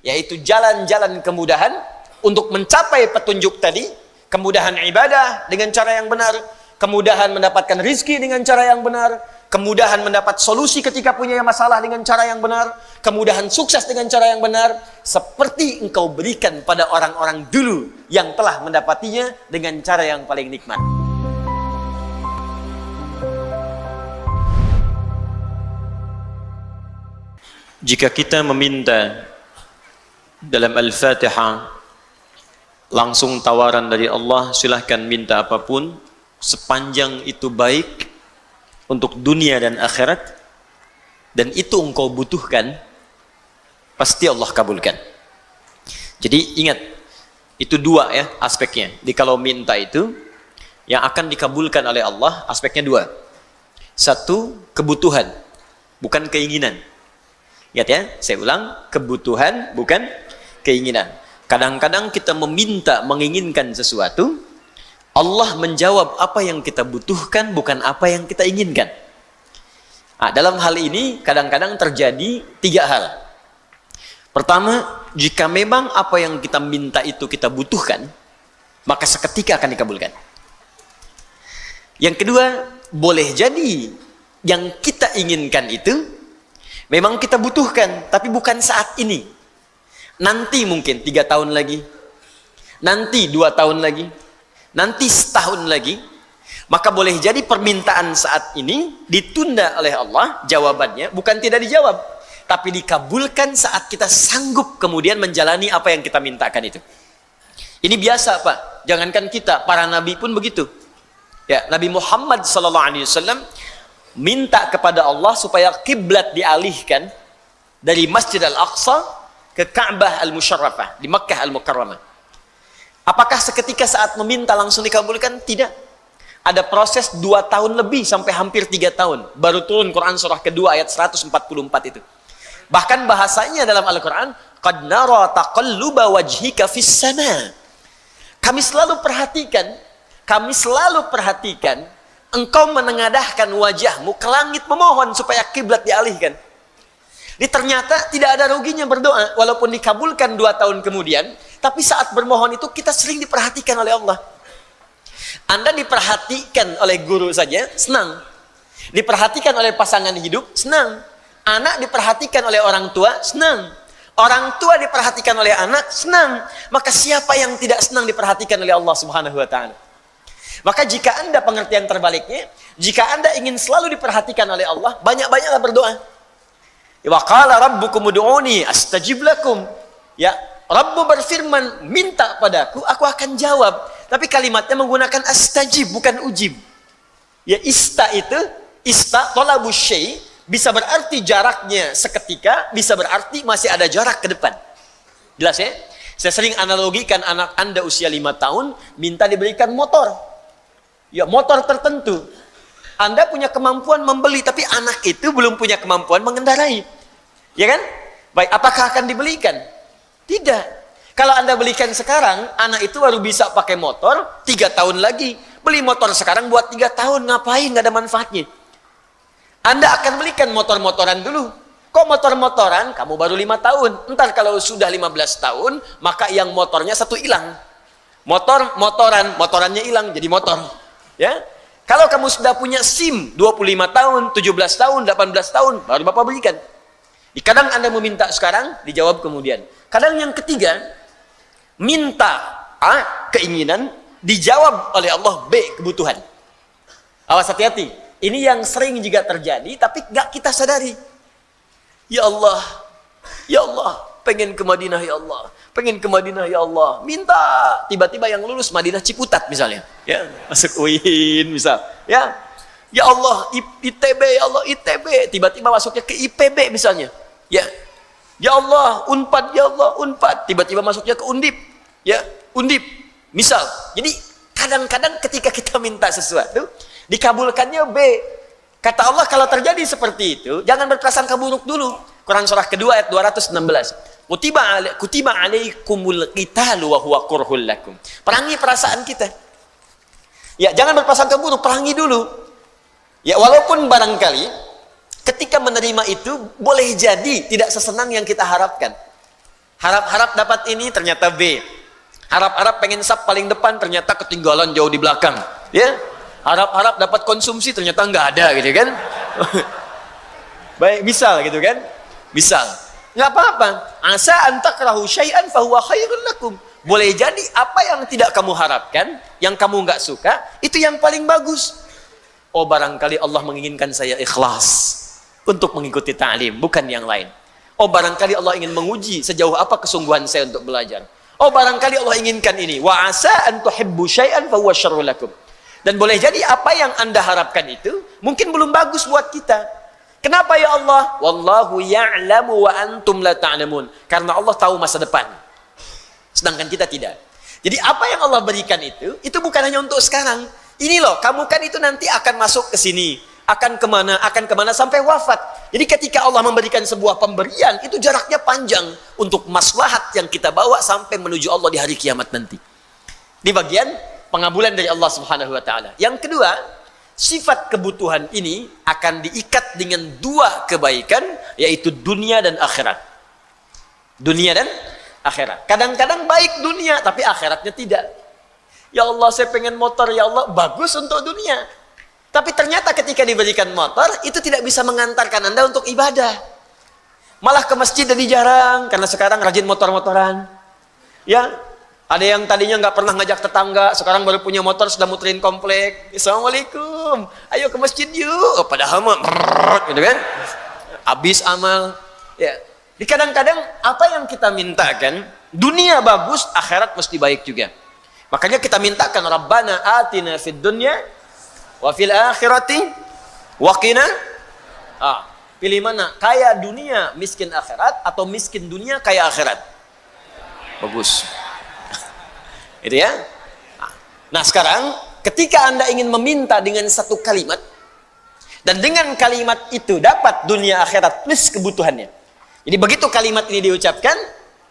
yaitu jalan-jalan kemudahan untuk mencapai petunjuk tadi, kemudahan ibadah dengan cara yang benar, kemudahan mendapatkan rizki dengan cara yang benar, kemudahan mendapat solusi ketika punya masalah dengan cara yang benar, kemudahan sukses dengan cara yang benar, seperti engkau berikan pada orang-orang dulu yang telah mendapatinya dengan cara yang paling nikmat. Jika kita meminta dalam Al-Fatihah langsung tawaran dari Allah, silahkan minta apapun sepanjang itu baik untuk dunia dan akhirat, dan itu engkau butuhkan, pasti Allah kabulkan. Jadi ingat, itu dua ya aspeknya. Jadi kalau minta itu yang akan dikabulkan oleh Allah, aspeknya dua. Satu, kebutuhan, bukan keinginan. Ingat ya, saya ulang, kebutuhan bukan keinginan. Kadang-kadang kita meminta, menginginkan sesuatu, Allah menjawab apa yang kita butuhkan, bukan apa yang kita inginkan. Nah, dalam hal ini kadang-kadang terjadi tiga hal. Pertama, jika memang apa yang kita minta itu kita butuhkan, maka seketika akan dikabulkan. Yang kedua, boleh jadi yang kita inginkan itu memang kita butuhkan, tapi bukan saat ini. Nanti mungkin 3 tahun lagi, nanti 2 tahun lagi, nanti setahun lagi. Maka boleh jadi permintaan saat ini ditunda oleh Allah, jawabannya bukan tidak dijawab, tapi dikabulkan saat kita sanggup kemudian menjalani apa yang kita mintakan itu. Ini biasa Pak, jangankan kita, para nabi pun begitu. Ya, Nabi Muhammad SAW minta kepada Allah supaya kiblat dialihkan dari Masjid Al-Aqsa ke Ka'bah Al-Musharrafah di Makkah Al-Mukarramah. Apakah seketika saat meminta langsung dikabulkan? Tidak. Ada proses 2 tahun lebih sampai hampir 3 tahun baru turun Quran surah kedua ayat 144 itu. Bahkan bahasanya dalam Al-Quran, qad nara taqalluba wajhika fis sama. Kami selalu perhatikan engkau menengadahkan wajahmu ke langit memohon supaya kiblat dialihkan. Ternyata tidak ada ruginya berdoa walaupun dikabulkan 2 tahun kemudian, tapi saat bermohon itu kita sering diperhatikan oleh Allah. Anda diperhatikan oleh guru saja senang, diperhatikan oleh pasangan hidup senang, anak diperhatikan oleh orang tua senang, orang tua diperhatikan oleh anak senang. Maka siapa yang tidak senang diperhatikan oleh Allah Subhanahu wa ta'ala? Maka jika Anda pengertian terbaliknya, jika Anda ingin selalu diperhatikan oleh Allah, banyak-banyaklah berdoa. Wa qala rabbukum ud'uni astajib lakum. Ya, Rabbu berfirman, minta padaku, aku akan jawab. Tapi kalimatnya menggunakan astajib, bukan ujib. Ya, ista talabus syai' bisa berarti jaraknya seketika, bisa berarti masih ada jarak ke depan. Jelas ya? Saya sering analogikan anak Anda usia 5 tahun minta diberikan motor. Ya, motor tertentu. Anda punya kemampuan membeli, tapi anak itu belum punya kemampuan mengendarai. Ya kan? Baik, apakah akan dibelikan? Tidak. Kalau Anda belikan sekarang, anak itu baru bisa pakai motor 3 tahun lagi. Beli motor sekarang buat 3 tahun, ngapain? Nggak ada manfaatnya. Anda akan belikan motor-motoran dulu. Kok motor-motoran? Kamu baru 5 tahun. Entar kalau sudah 15 tahun, maka yang motornya satu hilang. Motorannya hilang, jadi motor. Ya, kalau kamu sudah punya SIM 25 tahun, 17 tahun, 18 tahun, baru Bapak belikan. Kadang Anda meminta sekarang, dijawab kemudian. Kadang yang ketiga, minta A, keinginan, dijawab oleh Allah B, kebutuhan. Awas hati-hati. Ini yang sering juga terjadi, tapi nggak kita sadari. Ya Allah, pengen ke Madinah ya Allah, pengen ke Madinah ya Allah, minta. Tiba-tiba yang lulus Madinah Ciputat misalnya, ya masuk UIN misal, ya Allah ITB ya Allah ITB, tiba-tiba masuknya ke IPB misalnya, ya Allah Unpad ya Allah Unpad, tiba-tiba masuknya ke Undip, ya Undip misal. Jadi kadang-kadang ketika kita minta sesuatu dikabulkannya B. Kata Allah, kalau terjadi seperti itu, jangan berprasangka buruk dulu. Quran surah kedua ayat 216. Kutiba alaikumul qitalu wa huwa kurhul lakum. Perangi perasaan kita. Ya, jangan berprasangka buruk, perangi dulu. Ya, walaupun barangkali ketika menerima itu boleh jadi tidak sesenang yang kita harapkan. Harap-harap dapat ini, ternyata B. Harap-harap pengen sub paling depan, ternyata ketinggalan jauh di belakang. Ya, harap-harap dapat konsumsi, ternyata nggak ada, gitu kan? Baik, misal gitu kan? Misal, nggak apa-apa. Asa antakrahu syai'an fahuwa khairun lakum. Boleh jadi apa yang tidak kamu harapkan, yang kamu nggak suka, itu yang paling bagus. Oh, barangkali Allah menginginkan saya ikhlas untuk mengikuti ta'lim, bukan yang lain. Oh, barangkali Allah ingin menguji sejauh apa kesungguhan saya untuk belajar. Oh, barangkali Allah inginkan ini. Wa asa an tuhibbu syai'an fa huwa syarrul lakum. Dan boleh jadi apa yang Anda harapkan itu mungkin belum bagus buat kita. Kenapa ya Allah? Wallahu ya'lamu wa antum la ta'lamun. Karena Allah tahu masa depan. Sedangkan kita tidak. Jadi apa yang Allah berikan itu bukan hanya untuk sekarang. Ini loh, kamu kan itu nanti akan masuk ke sini. Akan kemana sampai wafat. Jadi ketika Allah memberikan sebuah pemberian, itu jaraknya panjang untuk maslahat yang kita bawa sampai menuju Allah di hari kiamat nanti. Ini bagian pengabulan dari Allah Subhanahu wa taala. Yang kedua, sifat kebutuhan ini akan diikat dengan dua kebaikan, yaitu dunia dan akhirat. Dunia dan akhirat. Kadang-kadang baik dunia, tapi akhiratnya tidak. Ya Allah, saya pengen motor, ya Allah, bagus untuk dunia. Tapi ternyata ketika diberikan motor, itu tidak bisa mengantarkan Anda untuk ibadah. Malah ke masjid jadi jarang, karena sekarang rajin motor-motoran. Ya, ada yang tadinya nggak pernah ngajak tetangga, sekarang baru punya motor, sudah muterin komplek. Assalamualaikum, ayo ke masjid yuk. Oh, padahal mah, gitu kan? Habis amal. Ya, di kadang-kadang apa yang kita mintakan, dunia bagus, akhirat mesti baik juga. Makanya kita mintakan, Rabbana atina fid dunya wa fil akhirati wa qina. Pilih mana? Kaya dunia, miskin akhirat, atau miskin dunia, kaya akhirat? Bagus. Itu ya. Nah, sekarang ketika Anda ingin meminta dengan satu kalimat, dan dengan kalimat itu dapat dunia akhirat plus kebutuhannya. Jadi begitu kalimat ini diucapkan,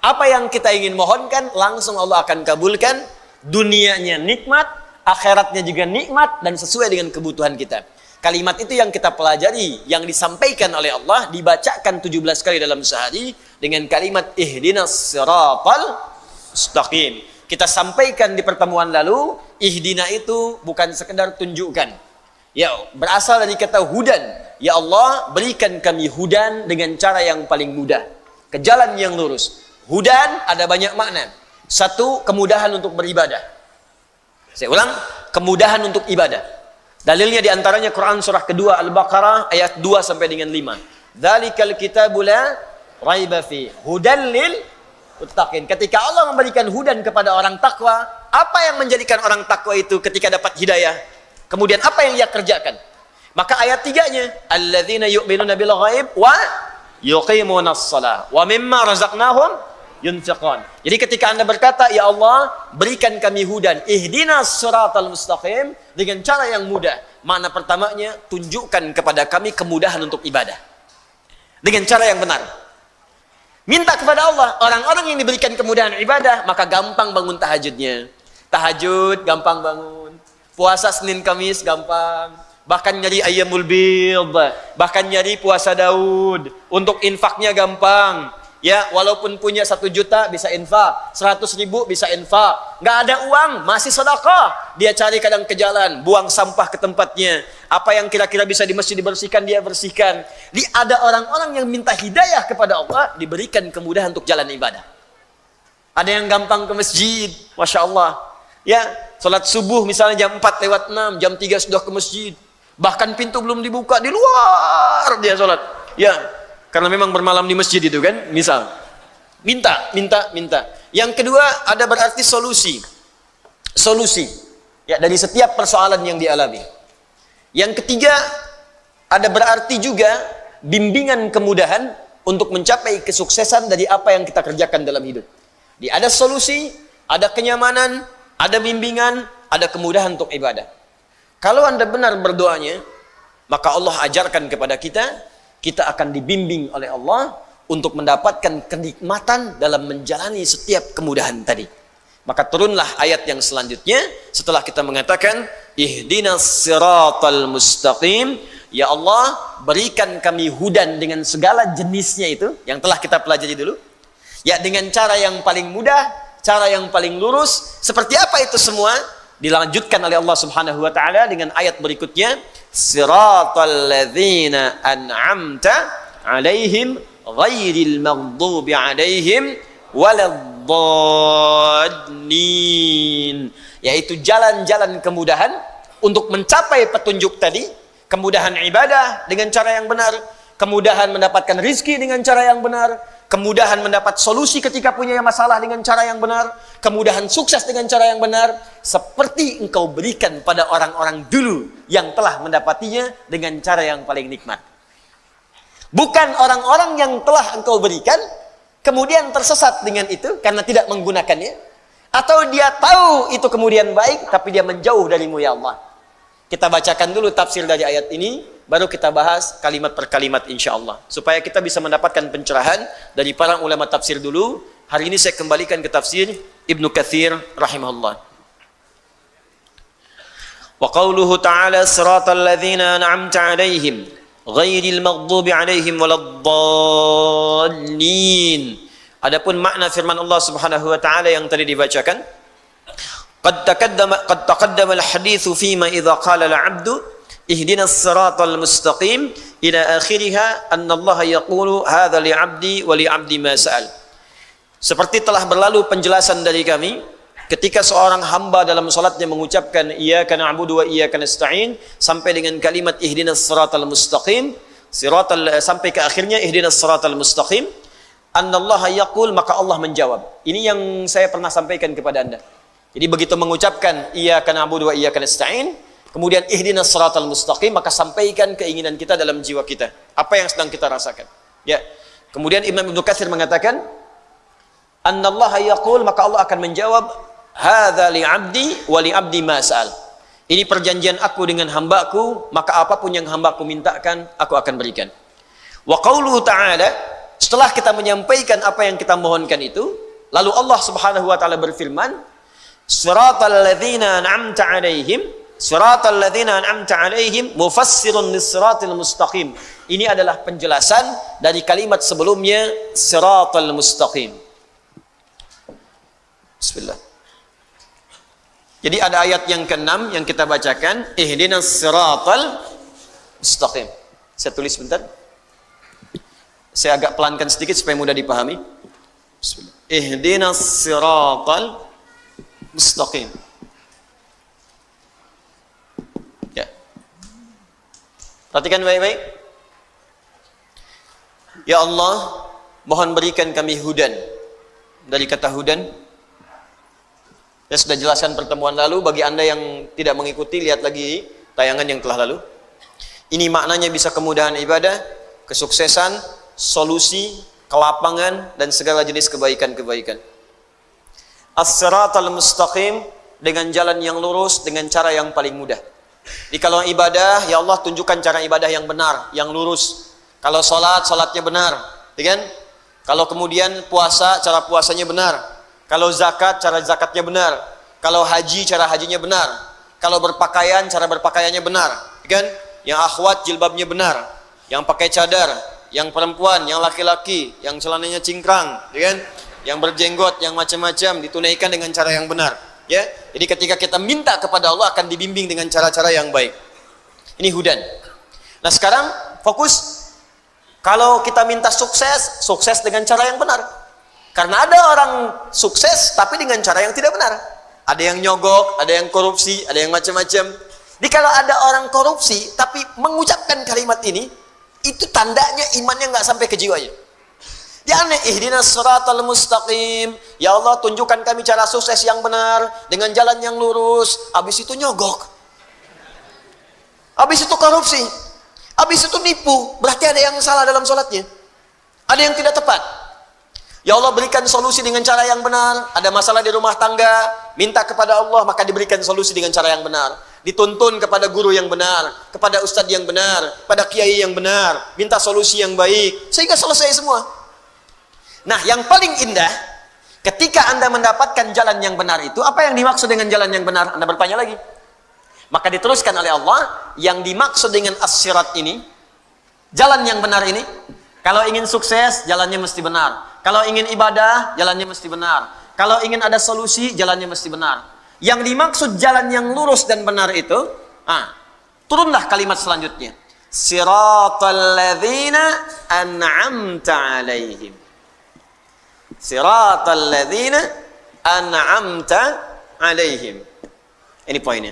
apa yang kita ingin mohonkan langsung Allah akan kabulkan. Dunianya nikmat, akhiratnya juga nikmat, dan sesuai dengan kebutuhan kita. Kalimat itu yang kita pelajari, yang disampaikan oleh Allah, dibacakan 17 kali dalam sehari dengan kalimat ihdinas siratal mustaqim. Kita sampaikan di pertemuan lalu, ihdina itu bukan sekedar tunjukkan. Ya, berasal dari kata hudan. Ya Allah, berikan kami hudan dengan cara yang paling mudah, ke jalan yang lurus. Hudan ada banyak makna. Satu, kemudahan untuk beribadah. Saya ulang, kemudahan untuk ibadah. Dalilnya diantaranya Quran surah kedua Al-Baqarah ayat 2 sampai dengan 5. Dzalikal kitabu la raiba fi hudan lil muttaqin. Ketika Allah memberikan hudan kepada orang takwa, apa yang menjadikan orang takwa itu ketika dapat hidayah? Kemudian apa yang ia kerjakan? Maka ayat 3-nya, alladzina yu'minuna bil ghaib wa yuqimunas shalah wa mimma razaqnahum yunfiqun. Jadi ketika Anda berkata, ya Allah, berikan kami hudan, ihdinas siratal mustaqim, dengan cara yang mudah. Makna pertamanya, tunjukkan kepada kami kemudahan untuk ibadah dengan cara yang benar. Minta kepada Allah. Orang-orang yang diberikan kemudahan ibadah, maka gampang bangun tahajudnya. Tahajud gampang bangun, puasa Senin Kamis gampang, bahkan nyari ayyamul bid, bahkan nyari puasa Daud. Untuk infaknya gampang. Ya, walaupun punya 1 juta bisa infak, 100.000 bisa infak. Nggak ada uang, masih sedekah. Dia cari kadang ke jalan, buang sampah ke tempatnya. Apa yang kira-kira bisa di masjid dibersihkan, dia bersihkan. Ada orang-orang yang minta hidayah kepada Allah, diberikan kemudahan untuk jalan ibadah. Ada yang gampang ke masjid, Masya Allah. Ya, sholat subuh misalnya jam 4 lewat 6, jam 3 sudah ke masjid. Bahkan pintu belum dibuka, di luar dia sholat. Ya, karena memang bermalam di masjid itu kan, misal. Minta. Yang kedua, ada berarti solusi. Ya, dari setiap persoalan yang dialami. Yang ketiga, ada berarti juga bimbingan kemudahan untuk mencapai kesuksesan dari apa yang kita kerjakan dalam hidup. Ada solusi, ada kenyamanan, ada bimbingan, ada kemudahan untuk ibadah. Kalau Anda benar berdoanya, maka Allah ajarkan kepada kita akan dibimbing oleh Allah untuk mendapatkan kenikmatan dalam menjalani setiap kemudahan tadi. Maka turunlah ayat yang selanjutnya setelah kita mengatakan ihdinas siratal mustaqim, ya Allah, berikan kami hudan dengan segala jenisnya itu yang telah kita pelajari dulu. Ya, dengan cara yang paling mudah, cara yang paling lurus. Seperti apa itu semua? Dilanjutkan oleh Allah Subhanahu wa taala dengan ayat berikutnya, siratal ladzina an'amta 'alaihim ghairil maghdubi 'alaihim waladdallin. Yaitu jalan-jalan kemudahan untuk mencapai petunjuk tadi, kemudahan ibadah dengan cara yang benar, kemudahan mendapatkan rizki dengan cara yang benar, kemudahan mendapat solusi ketika punya masalah dengan cara yang benar, kemudahan sukses dengan cara yang benar, seperti engkau berikan pada orang-orang dulu yang telah mendapatinya dengan cara yang paling nikmat. Bukan orang-orang yang telah engkau berikan kemudian tersesat dengan itu karena tidak menggunakannya, atau dia tahu itu kemudian baik tapi dia menjauh darimu ya Allah. Kita bacakan dulu tafsir dari ayat ini, baru kita bahas kalimat per kalimat insyaallah, supaya kita bisa mendapatkan pencerahan dari para ulama tafsir dulu. Hari ini saya kembalikan ke tafsir Ibnu Katsir rahimahullah. Wa qauluhu ta'ala siratal ladzina an'amta 'alaihim ghairil maghdubi 'alaihim waladdallin. Adapun makna firman Allah Subhanahu wa taala yang tadi dibacakan, qad taqaddama al-haditsu fima idza qala al-'abdu ihdinas siratal mustaqim ila akhiriha anna Allah yaqulu hadza li'abdi wa li'abdi ma sa'al. Seperti telah berlalu penjelasan dari kami ketika seorang hamba dalam salatnya mengucapkan iyyaka na'budu wa iyyaka nasta'in sampai dengan kalimat ihdinas siratal mustaqim, sampai ke akhirnya ihdinas siratal mustaqim, annallaha yaqul, maka Allah menjawab. Ini yang saya pernah sampaikan kepada Anda. Jadi begitu mengucapkan iyyaka na'budu wa iyyaka nasta'in, kemudian ihdinas siratal mustaqim, maka sampaikan keinginan kita dalam jiwa kita, apa yang sedang kita rasakan. Ya. Kemudian Imam Ibnu Katsir mengatakan, annallaha yaqul, maka Allah akan menjawab, hadza li'abdi wa li'abdi ma sa'al. Ini perjanjian aku dengan hambaku, maka apapun yang hambaku mintakan, aku akan berikan. Wa qauluhu ta'ala, setelah kita menyampaikan apa yang kita mohonkan itu, lalu Allah Subhanahu wa taala berfirman, siratal ladzina an'amta 'alaihim, siratal ladzina an'amta 'alaihim mufassirun lis-siratil mustaqim. Ini adalah penjelasan dari kalimat sebelumnya, siratal mustaqim. Bismillah. Jadi ada ayat yang ke-6 yang kita bacakan, ihdinas siratal mustaqim. Saya tulis sebentar. Saya agak pelankan sedikit supaya mudah dipahami. Bismillah. Ihdinas siratal mustaqim. Ya. Perhatikan baik-baik. Ya Allah, mohon berikan kami hudan. Dari kata hudan, saya sudah jelaskan pertemuan lalu. Bagi Anda yang tidak mengikuti, lihat lagi tayangan yang telah lalu. Ini maknanya bisa kemudahan ibadah, kesuksesan, solusi, kelapangan, dan segala jenis kebaikan-kebaikan. As-siratal mustaqim, dengan jalan yang lurus, dengan cara yang paling mudah. Jadi kalau ibadah, ya Allah tunjukkan cara ibadah yang benar, yang lurus. Kalau sholat, sholatnya benar, ya kan? Kalau kemudian puasa, cara puasanya benar. Kalau zakat, cara zakatnya benar. Kalau haji, cara hajinya benar. Kalau berpakaian, cara berpakaiannya benar, ya kan? Yang akhwat, jilbabnya benar. Yang pakai cadar, yang perempuan, yang laki-laki, yang celananya cingkrang, ya kan? Yang berjenggot, yang macam-macam, ditunaikan dengan cara yang benar, ya. Jadi ketika kita minta kepada Allah akan dibimbing dengan cara-cara yang baik. Ini hudan. Nah sekarang fokus, kalau kita minta sukses, sukses dengan cara yang benar. Karena ada orang sukses tapi dengan cara yang tidak benar. Ada yang nyogok, ada yang korupsi, ada yang macam-macam. Jadi kalau ada orang korupsi tapi mengucapkan kalimat ini, itu tandanya imannya nggak sampai ke jiwanya. Dia aneh, ihdinas siratal mustaqim, ya Allah tunjukkan kami cara sukses yang benar dengan jalan yang lurus. Habis itu nyogok, habis itu korupsi, habis itu nipu. Berarti ada yang salah dalam sholatnya, ada yang tidak tepat. Ya Allah berikan solusi dengan cara yang benar. Ada masalah di rumah tangga, minta kepada Allah, maka diberikan solusi dengan cara yang benar. Dituntun kepada guru yang benar, kepada ustadz yang benar, pada kiai yang benar, minta solusi yang baik, sehingga selesai semua. Nah yang paling indah, ketika Anda mendapatkan jalan yang benar itu, apa yang dimaksud dengan jalan yang benar? Anda bertanya lagi. Maka diteruskan oleh Allah, yang dimaksud dengan as-sirat ini, jalan yang benar ini, kalau ingin sukses, jalannya mesti benar. Kalau ingin ibadah, jalannya mesti benar. Kalau ingin ada solusi, jalannya mesti benar. Yang dimaksud jalan yang lurus dan benar itu, turunlah kalimat selanjutnya. Siratal ladzina an'amta 'alaihim. Siratal ladzina an'amta 'alaihim. Ini poinnya.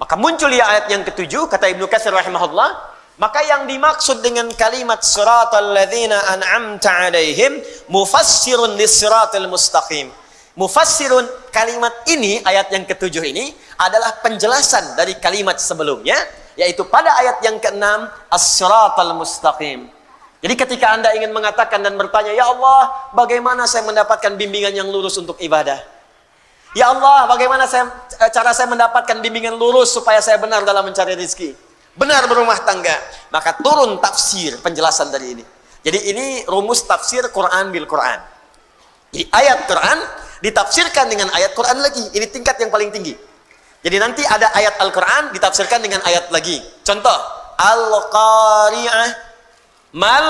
Maka muncul di ayat yang ketujuh, kata Ibnu Katsir rahimahullah, maka yang dimaksud dengan kalimat siratal ladzina an'amta 'alaihim mufassirun lis-siratal mustaqim. Mufassirun, kalimat ini, ayat yang ketujuh ini adalah penjelasan dari kalimat sebelumnya, yaitu pada ayat yang keenam, as-siratal mustaqim. Jadi ketika Anda ingin mengatakan dan bertanya, ya Allah, bagaimana saya mendapatkan bimbingan yang lurus untuk ibadah? Ya Allah, bagaimana cara saya mendapatkan bimbingan lurus supaya saya benar dalam mencari rezeki, benar berumah tangga? Maka turun tafsir, penjelasan dari ini. Jadi ini rumus tafsir Quran bil Quran. Jadi ayat Quran ditafsirkan dengan ayat Quran lagi. Ini tingkat yang paling tinggi. Jadi nanti ada ayat Al-Quran ditafsirkan dengan ayat lagi. Contoh, Al-Qari'ah, Mal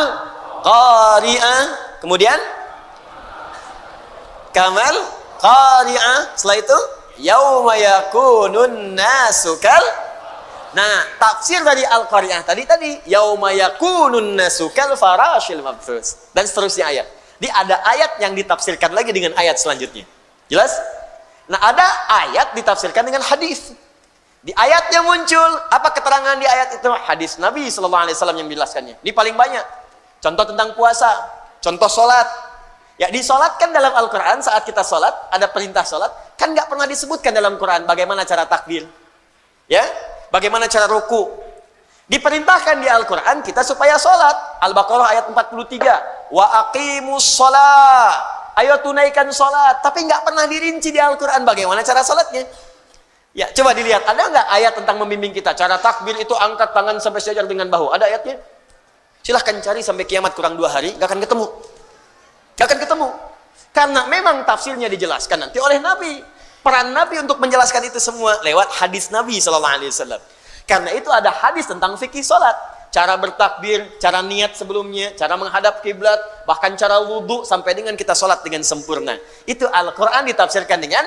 Qari'ah, kemudian Kamal Qari'ah, setelah itu Yauma yakunun nasu kal. Nah, tafsir dari Al-Qari'ah tadi Yauma yakunun nasu kal farashil mabthus, dan seterusnya ayat. Jadi ada ayat yang ditafsirkan lagi dengan ayat selanjutnya. Jelas? Nah, ada ayat ditafsirkan dengan hadis. Di ayatnya muncul apa keterangan di ayat itu? Hadis Nabi sallallahu alaihi wasallam yang menjelaskannya. Ini paling banyak. Contoh tentang puasa, contoh salat. Ya, disolatkan dalam Al-Qur'an. Saat kita salat, ada perintah salat, kan nggak pernah disebutkan dalam Quran bagaimana cara takbir. Ya? Bagaimana cara ruku. Diperintahkan di Al-Qur'an kita supaya salat. Al-Baqarah ayat 43. Wa aqimus shalah. Ayo tunaikan salat. Tapi nggak pernah dirinci di Al-Qur'an bagaimana cara salatnya. Ya, coba dilihat, ada nggak ayat tentang membimbing kita? Cara takbir itu angkat tangan sampai sejajar dengan bahu. Ada ayatnya? Silahkan cari sampai kiamat kurang 2 hari, nggak akan ketemu. Nggak akan ketemu. Karena memang tafsirnya dijelaskan nanti oleh Nabi. Peran Nabi untuk menjelaskan itu semua lewat hadis Nabi SAW. Karena itu ada hadis tentang fikih salat. Cara bertakbir, cara niat sebelumnya, cara menghadap kiblat, bahkan cara wudhu sampai dengan kita salat dengan sempurna. Itu Al-Quran ditafsirkan dengan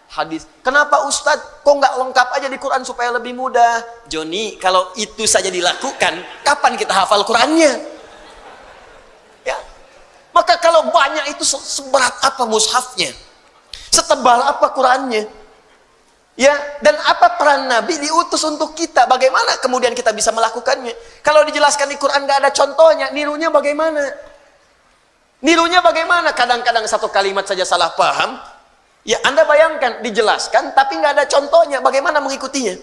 hadis. Kenapa Ustadz kok nggak lengkap aja di Quran supaya lebih mudah? Joni, kalau itu saja dilakukan, kapan kita hafal Qurannya? Ya. Maka kalau banyak itu seberat apa mushafnya? Setebal apa Qurannya? Ya, dan apa peran Nabi diutus untuk kita? Bagaimana kemudian kita bisa melakukannya? Kalau dijelaskan di Quran nggak ada contohnya, nirunya bagaimana? Nirunya bagaimana? Kadang-kadang satu kalimat saja salah paham. Ya, Anda bayangkan, dijelaskan tapi nggak ada contohnya, bagaimana mengikutinya?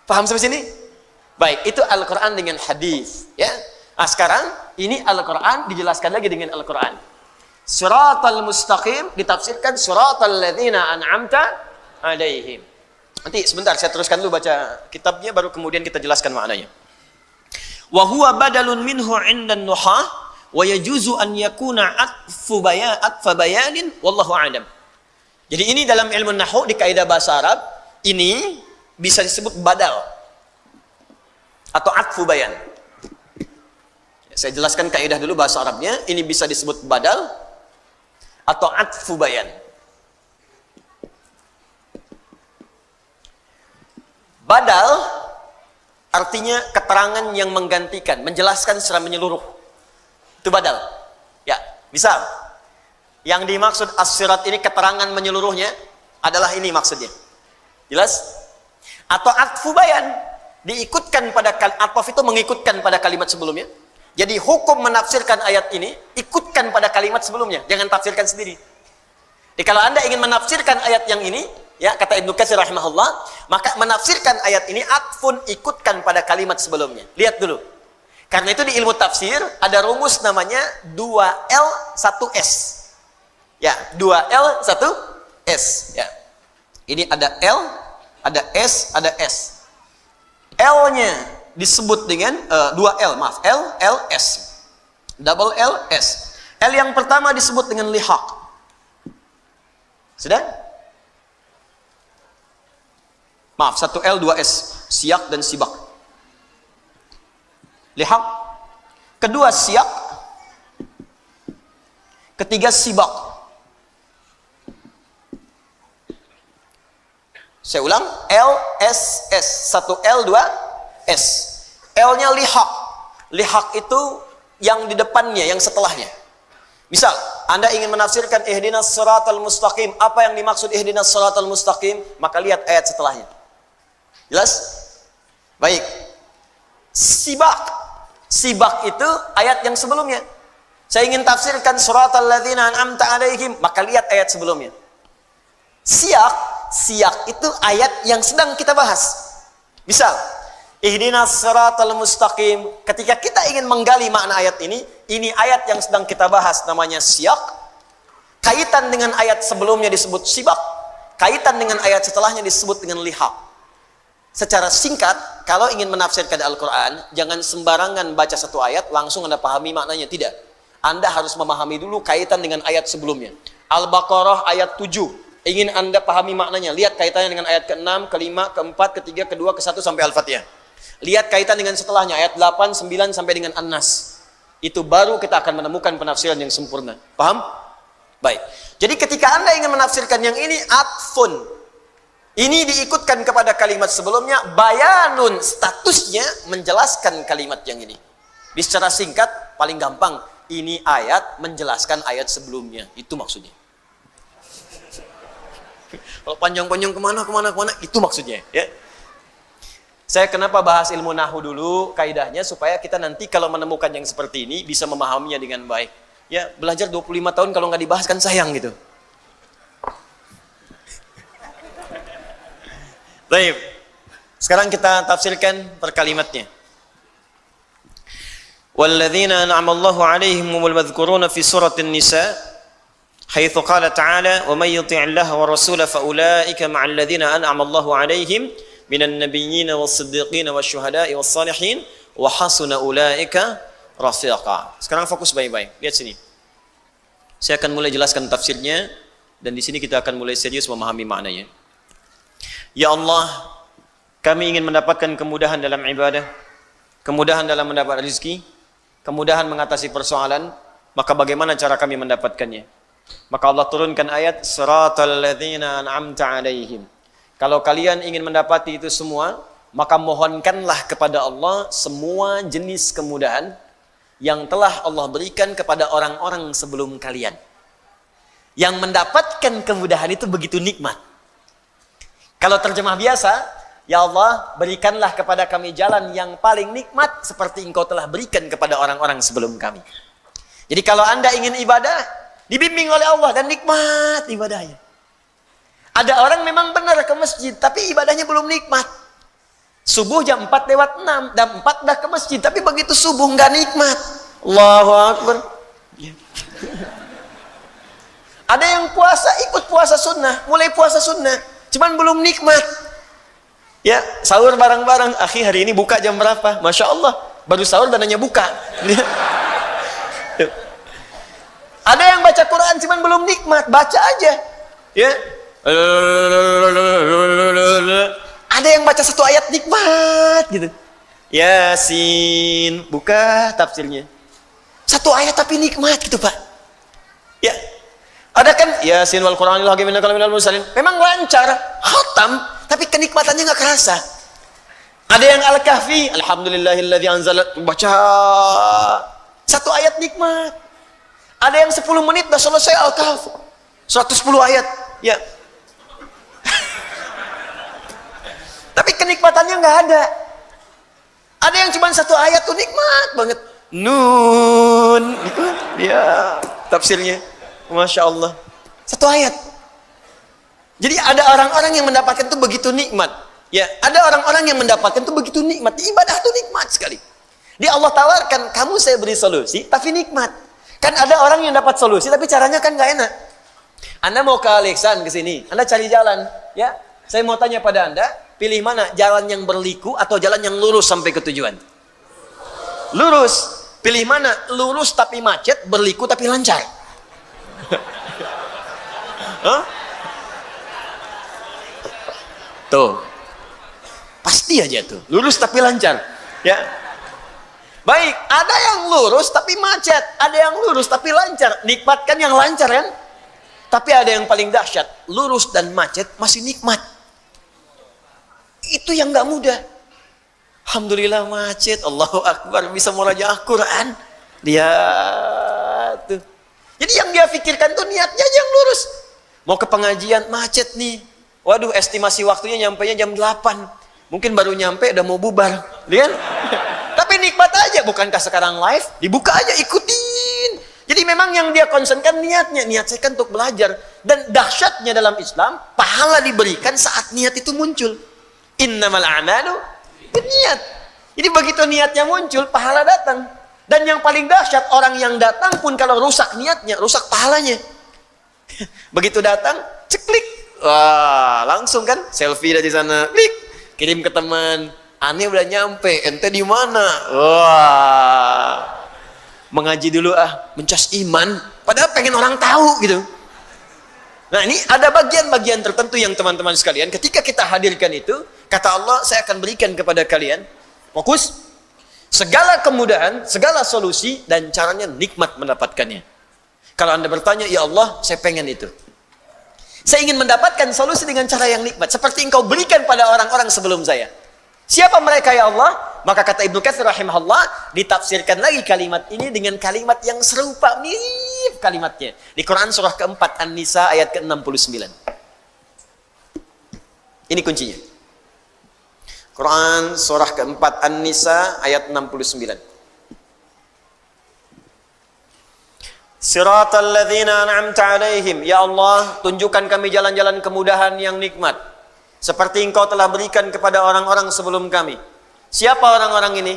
Paham sampai sini? Baik, itu Al-Quran dengan hadis. Ya. Nah, sekarang ini Al-Quran dijelaskan lagi dengan Al-Quran. Siratal mustaqim ditafsirkan siratal ladzina an'amta 'alaihim. Nanti sebentar saya teruskan dulu baca kitabnya, baru kemudian kita jelaskan maknanya. Wa huwa badalun minhu 'indan nuhah wa yajuzu an yakuna atfa bayanin wallahu a'lam. Jadi ini dalam ilmu nahwu di kaidah bahasa Arab ini bisa disebut badal atau atfu bayan. Saya jelaskan kaidah dulu bahasa Arabnya, ini bisa disebut badal atau atfu bayan. Badal artinya keterangan yang menggantikan, menjelaskan secara menyeluruh. Itu badal. Ya, misal yang dimaksud as-sirat ini keterangan menyeluruhnya adalah ini maksudnya. Jelas? Atau atfu bayan, diikutkan pada ataf itu mengikutkan pada kalimat sebelumnya. Jadi hukum menafsirkan ayat ini ikutkan pada kalimat sebelumnya, jangan tafsirkan sendiri. Jadi kalau Anda ingin menafsirkan ayat yang ini, ya kata Ibnu Katsir rahimahullah, maka menafsirkan ayat ini atfun ikutkan pada kalimat sebelumnya. Lihat dulu. Karena itu di ilmu tafsir ada rumus namanya 2L 1S. Ya, 2L 1S. Ya. Ini ada L, ada S, ada S. L-nya disebut dengan 2L, maaf, L, L, S. Double L, S. L yang pertama disebut dengan lihaq. Sudah? Maaf, 1L, 2S. Siyak dan sibak. Lihaq kedua siyak, ketiga sibak. Saya ulang, L, S, S. Satu L, dua S. L-nya lihaq. Lihaq itu yang di depannya, yang setelahnya. Misal, Anda ingin menafsirkan ihdinas siratal mustaqim. Apa yang dimaksud ihdinas siratal mustaqim? Maka lihat ayat setelahnya. Jelas? Baik. Sibak. Sibak itu ayat yang sebelumnya. Saya ingin tafsirkan siratal ladzina an'amta alaihim. Maka lihat ayat sebelumnya. Siyak. Siyak itu ayat yang sedang kita bahas. Misal, ihdinas siratal mustaqim. Ketika kita ingin menggali makna ayat ini ayat yang sedang kita bahas, namanya siyak. Kaitan dengan ayat sebelumnya disebut sibak. Kaitan dengan ayat setelahnya disebut dengan lihaq. Secara singkat, kalau ingin menafsirkan Al-Quran, jangan sembarangan baca satu ayat langsung Anda pahami maknanya. Tidak. Anda harus memahami dulu kaitan dengan ayat sebelumnya. Al-Baqarah ayat 7. Ingin Anda pahami maknanya, lihat kaitannya dengan ayat ke-6, ke-5, ke-4, ke-3, ke-2, ke-1 sampai Al-Fatihah. Lihat kaitan dengan setelahnya, ayat 8, 9 sampai dengan An-Nas. Itu baru kita akan menemukan penafsiran yang sempurna. Paham? Baik. Jadi ketika Anda ingin menafsirkan yang ini, atfun. Ini diikutkan kepada kalimat sebelumnya, bayanun, statusnya menjelaskan kalimat yang ini. Secara singkat, paling gampang, ini ayat menjelaskan ayat sebelumnya. Itu maksudnya. Kalau panjang-panjang kemana, itu maksudnya. Ya. Saya kenapa bahas ilmu nahu dulu, kaidahnya, supaya kita nanti kalau menemukan yang seperti ini, bisa memahaminya dengan baik. Ya, belajar 25 tahun kalau nggak dibahas kan sayang gitu. Baik. Sekarang kita tafsirkan per kalimatnya. Walladzina an'ama Allahu 'alaihim wal madhkuruna fi suratin Nisa. حيث قال تعالى ومن يطع الله ورسوله فأولئك مع الذين أنعم الله عليهم من النبيين والصديقين والشهداء والصالحين وحسن أولئك رفيقا. Sekarang fokus baik-baik. Lihat sini. Saya akan mulai jelaskan tafsirnya dan di sini kita akan mulai serius memahami maknanya. Ya Allah, kami ingin mendapatkan kemudahan dalam ibadah, kemudahan dalam mendapat rezeki, kemudahan mengatasi persoalan, maka bagaimana cara kami mendapatkannya? Maka Allah turunkan ayat siratal ladzina an'amta alaihim. Kalau kalian ingin mendapati itu semua, maka mohonkanlah kepada Allah semua jenis kemudahan yang telah Allah berikan kepada orang-orang sebelum kalian. Yang mendapatkan kemudahan itu begitu nikmat. Kalau terjemah biasa, ya Allah, berikanlah kepada kami jalan yang paling nikmat seperti Engkau telah berikan kepada orang-orang sebelum kami. Jadi kalau Anda ingin ibadah, dibimbing oleh Allah dan nikmat ibadahnya. Ada orang memang benar ke masjid, tapi ibadahnya belum nikmat. Subuh jam 4:06, jam 4 dah ke masjid, tapi begitu subuh nggak nikmat. Allahu Akbar. Ya. Ada yang puasa, ikut puasa sunnah, mulai puasa sunnah, cuman belum nikmat. Ya, sahur bareng-bareng. Akhi, hari ini buka jam berapa? Masya Allah, baru sahur dananya buka. Ada yang baca Quran cuman belum nikmat, baca aja. Ya. Ada yang baca satu ayat nikmat gitu. Yasin, buka tafsirnya. Satu ayat tapi nikmat gitu, Pak. Ya. Ada kan Yasin wal Qur'anil hakim innaka laminal mursalin. Memang lancar, khatam, tapi kenikmatannya enggak kerasa. Ada yang Al-Kahfi, alhamdulillahilladzi anzala, baca satu ayat nikmat. Ada yang 10 menit dah selesai Al-Kahf. 110 ayat. Ya. Tapi kenikmatannya nggak ada. Ada yang cuma satu ayat tuh nikmat banget. Nun. Ya, tafsirnya. Masya Allah. Satu ayat. Jadi ada orang-orang yang mendapatkan itu begitu nikmat. Ya, ada orang-orang yang mendapatkan itu begitu nikmat. Ibadah itu nikmat sekali. Dia Allah tawarkan, kamu saya beri solusi, tapi nikmat. Kan ada orang yang dapat solusi, tapi caranya kan nggak enak. Anda mau ke Alexan ke sini, Anda cari jalan, ya. Saya mau tanya pada Anda, pilih mana, jalan yang berliku atau jalan yang lurus sampai ke tujuan? Lurus. Pilih mana, lurus tapi macet, berliku tapi lancar? Hah? Tuh, pasti aja tuh, lurus tapi lancar, ya. Baik, ada yang lurus tapi macet, ada yang lurus tapi lancar. Nikmatkan yang lancar kan? Tapi ada yang paling dahsyat, lurus dan macet masih nikmat. Itu yang nggak mudah. Alhamdulillah macet, Allahu Akbar, bisa murajaah Quran. Lihat tuh. Jadi yang dia pikirkan tuh niatnya aja yang lurus. Mau ke pengajian, macet nih. Waduh, estimasi waktunya nyampainya jam 8. Mungkin baru nyampe udah mau bubar. Lihat. Tapi nikmat aja, bukankah sekarang live? Dibuka aja, ikutin. Jadi memang yang dia concernkan niatnya. Niat saya kan untuk belajar. Dan dahsyatnya dalam Islam, pahala diberikan saat niat itu muncul. Innamal a'malu niat. Jadi begitu niatnya muncul, pahala datang. Dan yang paling dahsyat, orang yang datang pun kalau rusak niatnya, rusak pahalanya. Begitu datang, ceklik. Wah, langsung kan selfie dari sana, klik, kirim ke teman. Aneh udah nyampe, ente di mana? Wah, mengaji dulu mencas iman. Padahal pengen orang tahu gitu. Nah ini ada bagian-bagian tertentu yang teman-teman sekalian, ketika kita hadirkan itu, kata Allah, saya akan berikan kepada kalian. Fokus. Segala kemudahan, segala solusi, dan caranya nikmat mendapatkannya. Kalau Anda bertanya, ya Allah, saya pengen itu. Saya ingin mendapatkan solusi dengan cara yang nikmat. Seperti engkau berikan pada orang-orang sebelum saya. Siapa mereka ya Allah? Maka kata Ibnu Katsir rahimahullah, ditafsirkan lagi kalimat ini dengan kalimat yang serupa, mirip kalimatnya. Di Quran surah keempat An-Nisa ayat ke-69. Ini kuncinya. Quran surah keempat An-Nisa ayat 69. Siratal ladzina an'amta alaihim. Ya Allah, tunjukkan kami jalan-jalan kemudahan yang nikmat, seperti engkau telah berikan kepada orang-orang sebelum kami. Siapa orang-orang ini?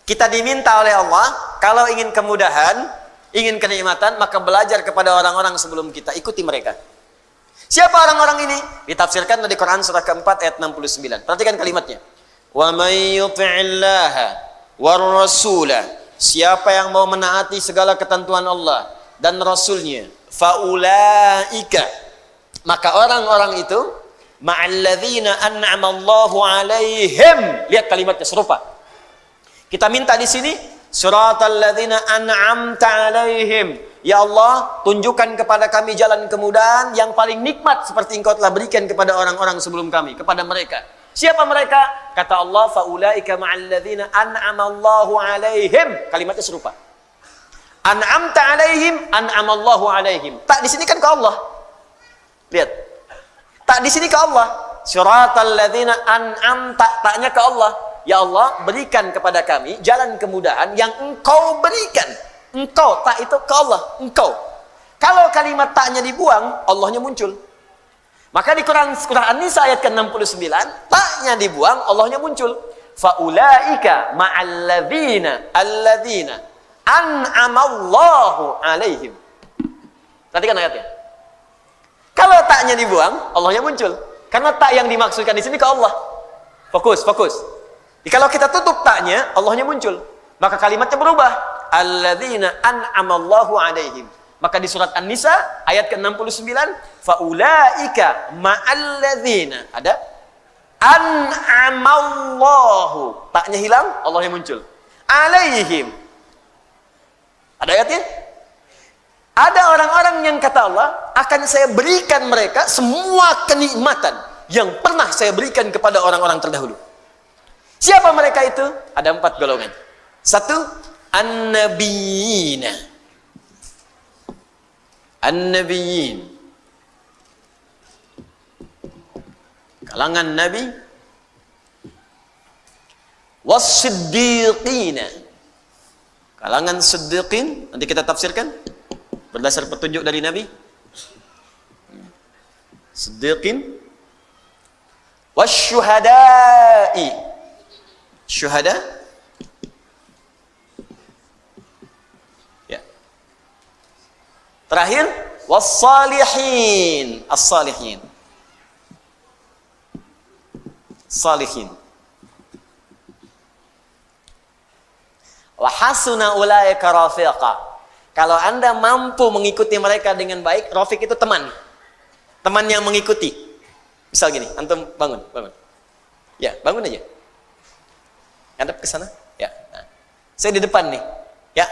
Kita diminta oleh Allah, kalau ingin kemudahan, ingin kenikmatan, maka belajar kepada orang-orang sebelum kita. Ikuti mereka. Siapa orang-orang ini? Ditafsirkan dari Quran surah keempat ayat 69. Perhatikan kalimatnya. Wa may yuti'illaha war rasula. Siapa yang mau menaati segala ketentuan Allah dan Rasulnya, faulaika, maka orang-orang itu ma'alladzina an'amallahu alaihim. Lihat kalimatnya serupa. Kita minta di sini siratal ladzina an'amta alaihim. Ya Allah, tunjukkan kepada kami jalan kemudahan yang paling nikmat seperti engkau telah berikan kepada orang-orang sebelum kami, kepada mereka. Siapa mereka? Kata Allah, faulaika ma'alladzina an'amallahu alaihim. Kalimatnya serupa. An'amta alaihim, an'amallahu alaihim. Tak di sini kan ke Allah. Lihat. Tak di sini ke Allah. Siratal ladzina an'amta, taknya ke Allah. Ya Allah, berikan kepada kami jalan kemudahan yang engkau berikan. Engkau, tak itu ke Allah. Engkau. Kalau kalimat taknya dibuang, Allahnya muncul. Maka di Quran An-Nisa ayat ke-69, taknya dibuang, Allahnya muncul. Faulaika ma'alladzina alladzina an'amallahu alaihim. Perhatikan ayatnya. Kalau taknya dibuang, Allahnya muncul. Karena tak yang dimaksudkan di sini ke Allah. Fokus, fokus. Jadi kalau kita tutup taknya, Allahnya muncul. Maka kalimatnya berubah. Alladzina an'amallahu alaihim. Maka di surat An-Nisa ayat ke-69, faulaika ma'alladzina, ada an'amallahu, taknya hilang, Allahnya muncul. Alaihim. Ada ayatnya? Ada orang-orang yang kata Allah, akan saya berikan mereka semua kenikmatan yang pernah saya berikan kepada orang-orang terdahulu. Siapa mereka itu? Ada 4 golongan. 1, an-nabiyina. An-nabiyyin, kalangan nabi. Was-siddiqina, kalangan siddiqin. Nanti kita tafsirkan berdasar petunjuk dari nabi. Siddiqin. Was-syuhada'i, syuhada. Terakhir, was-salihin, as-salihin. Salihin. Wa hasuna ulaika rafiqa. Kalau Anda mampu mengikuti mereka dengan baik, rafiq itu teman. Teman yang mengikuti. Misal gini, antum bangun, bangun. Ya, bangun aja. Hadap ke sana. Ya. Nah. Saya di depan nih. Ya.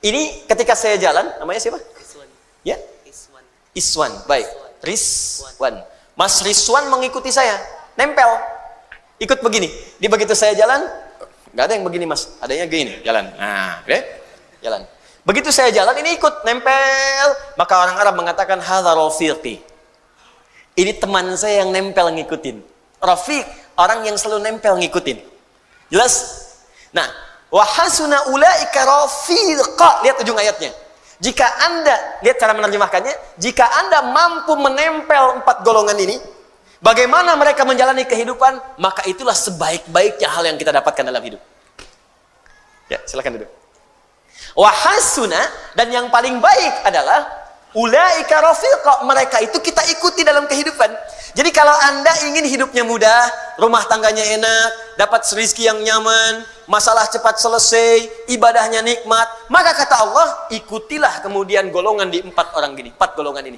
Ini ketika saya jalan, namanya siapa? Iswan. Ya. Iswan. Iswan. Baik. Rizwan. Mas Rizwan mengikuti saya. Nempel. Ikut begini. Di begitu saya jalan, nggak ada yang begini Mas. Adanya gini, jalan. Nah, oke? Jalan. Begitu saya jalan, ini ikut nempel. Maka orang Arab mengatakan hadza rafiqi. Ini teman saya yang nempel ngikutin. Rafiq, orang yang selalu nempel ngikutin. Jelas? Nah, wa hasuna ulaika rafiqa. Lihat ujung ayatnya. Jika Anda, lihat cara menerjemahkannya, jika Anda mampu menempel 4 golongan ini, bagaimana mereka menjalani kehidupan, maka itulah sebaik-baiknya hal yang kita dapatkan dalam hidup. Ya, silakan duduk. Wahasuna, dan yang paling baik adalah ulaika rafiqa, mereka itu kita ikuti dalam kehidupan. Jadi kalau Anda ingin hidupnya mudah, rumah tangganya enak, dapat rezeki yang nyaman, masalah cepat selesai, ibadahnya nikmat, maka kata Allah, ikutilah kemudian golongan di 4 golongan ini.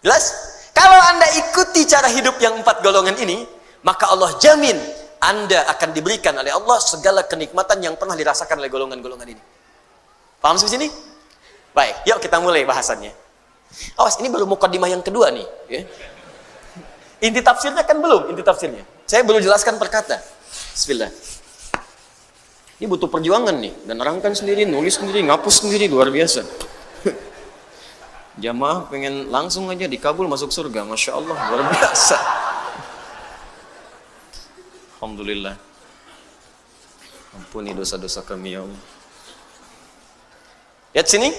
Jelas? Kalau Anda ikuti cara hidup yang 4 golongan ini, maka Allah jamin Anda akan diberikan oleh Allah segala kenikmatan yang pernah dirasakan oleh golongan-golongan ini. Paham sampai sini? Baik, yuk kita mulai bahasannya. Awas, ini baru mukadimah yang kedua nih. Ya. Inti tafsirnya kan belum, inti tafsirnya. Saya belum jelaskan per kata. Bismillah. Ini butuh perjuangan nih. Dan nerangkan sendiri, nulis sendiri, ngapus sendiri, luar biasa. Jamaah pengen langsung aja dikabul masuk surga. Masya Allah, luar biasa. Alhamdulillah. Ampuni dosa-dosa kami ya Allah. Lihat sini.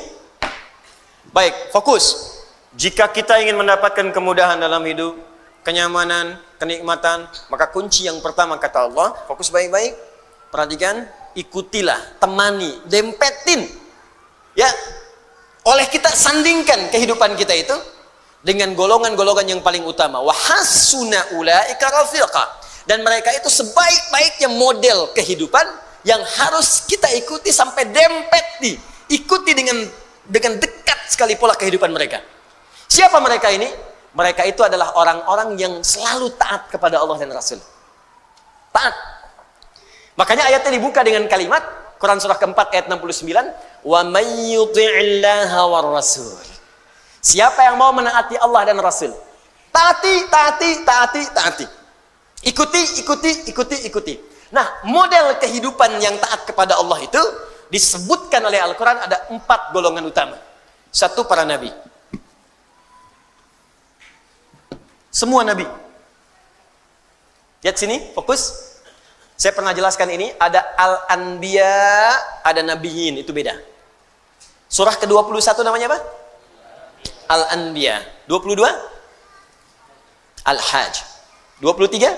Baik, fokus. Jika kita ingin mendapatkan kemudahan dalam hidup, kenyamanan, kenikmatan, maka kunci yang pertama kata Allah, fokus baik-baik, perhatikan, ikutilah, temani, dempetin. Ya, oleh kita sandingkan kehidupan kita itu dengan golongan-golongan yang paling utama. Wahasuna ulaika rafiqa. Dan mereka itu sebaik-baiknya model kehidupan yang harus kita ikuti sampai dempet nih. Ikuti dengan dekat sekali pola kehidupan mereka. Siapa mereka ini? Mereka itu adalah orang-orang yang selalu taat kepada Allah dan Rasul. Taat. Makanya ayatnya dibuka dengan kalimat Quran surah keempat ayat 69, wa may yuti'illaha war rasul. Siapa yang mau menaati Allah dan Rasul? Taati. Ikuti. Nah, model kehidupan yang taat kepada Allah itu disebutkan oleh Al-Quran ada 4 golongan utama. 1, para nabi. Semua nabi. Lihat sini, fokus. Saya pernah jelaskan ini, ada Al-Anbiya, ada Nabiyin, itu beda. Surah ke-21 namanya apa? Al-Anbiya. 22? Al-Hajj. 23?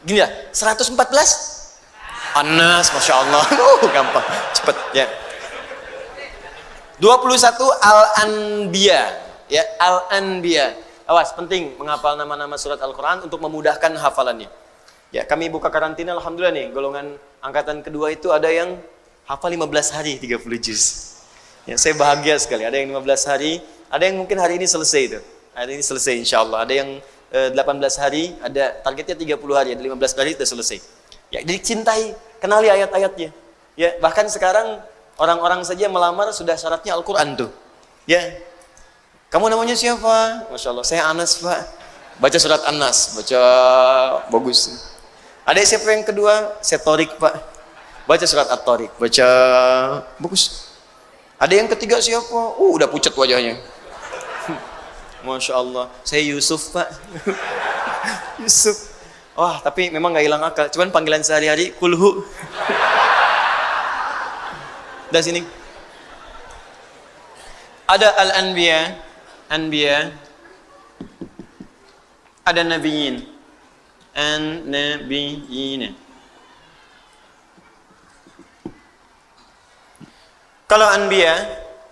Gini lah, 114? Anas, Masya Allah. Gampang, cepet ya. 21 Al-Anbiya. Ya, Al-Anbiya. Awas, penting menghafal nama-nama surat Al-Quran untuk memudahkan hafalannya. Ya, kami buka karantina, alhamdulillah nih, golongan angkatan kedua itu ada yang hafal 15 hari 30 juz. Ya, saya bahagia sekali. Ada yang 15 hari, ada yang mungkin hari ini selesai itu. Hari ini selesai insya Allah. Ada yang 18 hari, ada targetnya 30 hari, ada 15 hari sudah selesai. Ya, jadi cintai, kenali ayat-ayatnya. Ya, bahkan sekarang orang-orang saja melamar sudah syaratnya Al-Quran tuh. Ya, kamu namanya siapa? Masya Allah, saya Anas Pak. Baca surat Anas, baca bagus. Ada siapa yang kedua? Saya Torik Pak. Baca surat At-Torik, baca bagus. Ada yang ketiga siapa? Udah pucat wajahnya. Masya Allah, saya Yusuf Pak. Yusuf. Wah, tapi memang gak hilang akal. Cuman panggilan sehari-hari, kulhu. Dari sini. Ada Al-Anbiya. Anbiya, ada nabiyin, an-nabiyyin. Kalau anbiya,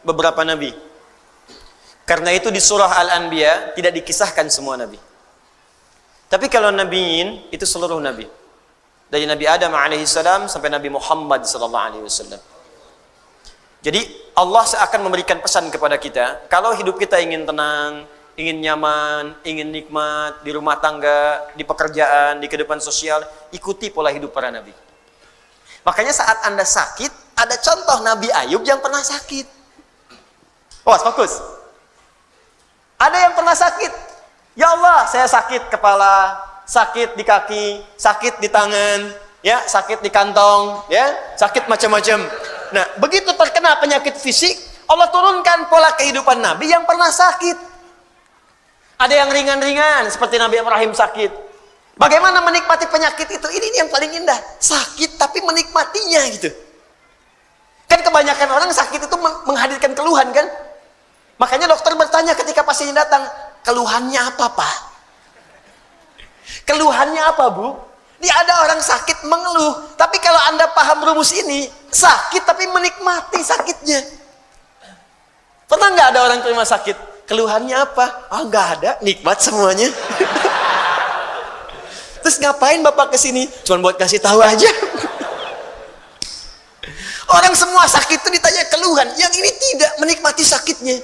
beberapa nabi. Karena itu di surah Al-Anbiya tidak dikisahkan semua nabi. Tapi kalau nabiyin itu seluruh nabi. Dari Nabi Adam alaihissalam sampai Nabi Muhammad sallallahu alaihi wasallam. Jadi Allah akan memberikan pesan kepada kita, kalau hidup kita ingin tenang, ingin nyaman, ingin nikmat di rumah tangga, di pekerjaan, di kehidupan sosial, ikuti pola hidup para nabi. Makanya saat Anda sakit, ada contoh Nabi Ayub yang pernah sakit. Fokus. Ada yang pernah sakit. Ya Allah, saya sakit kepala, sakit di kaki, sakit di tangan, ya, sakit di kantong, ya, sakit macam-macam. Nah, begitu terkena penyakit fisik, Allah turunkan pola kehidupan Nabi yang pernah sakit. Ada yang ringan-ringan seperti Nabi Ibrahim sakit. Bagaimana menikmati penyakit itu? Ini yang paling indah. Sakit tapi menikmatinya gitu. Kan kebanyakan orang sakit itu menghadirkan keluhan kan? Makanya dokter bertanya ketika pasiennya datang, keluhannya apa, Pak? Keluhannya apa, Bu? Ini ada orang sakit mengeluh, tapi kalau Anda paham rumus ini, sakit tapi menikmati sakitnya. Pernah nggak ada orang ke rumah sakit? Keluhannya apa? Ah, nggak ada, nikmat semuanya. Terus ngapain Bapak kesini? Cuma buat kasih tahu aja. Orang semua sakit itu ditanya keluhan, yang ini tidak menikmati sakitnya.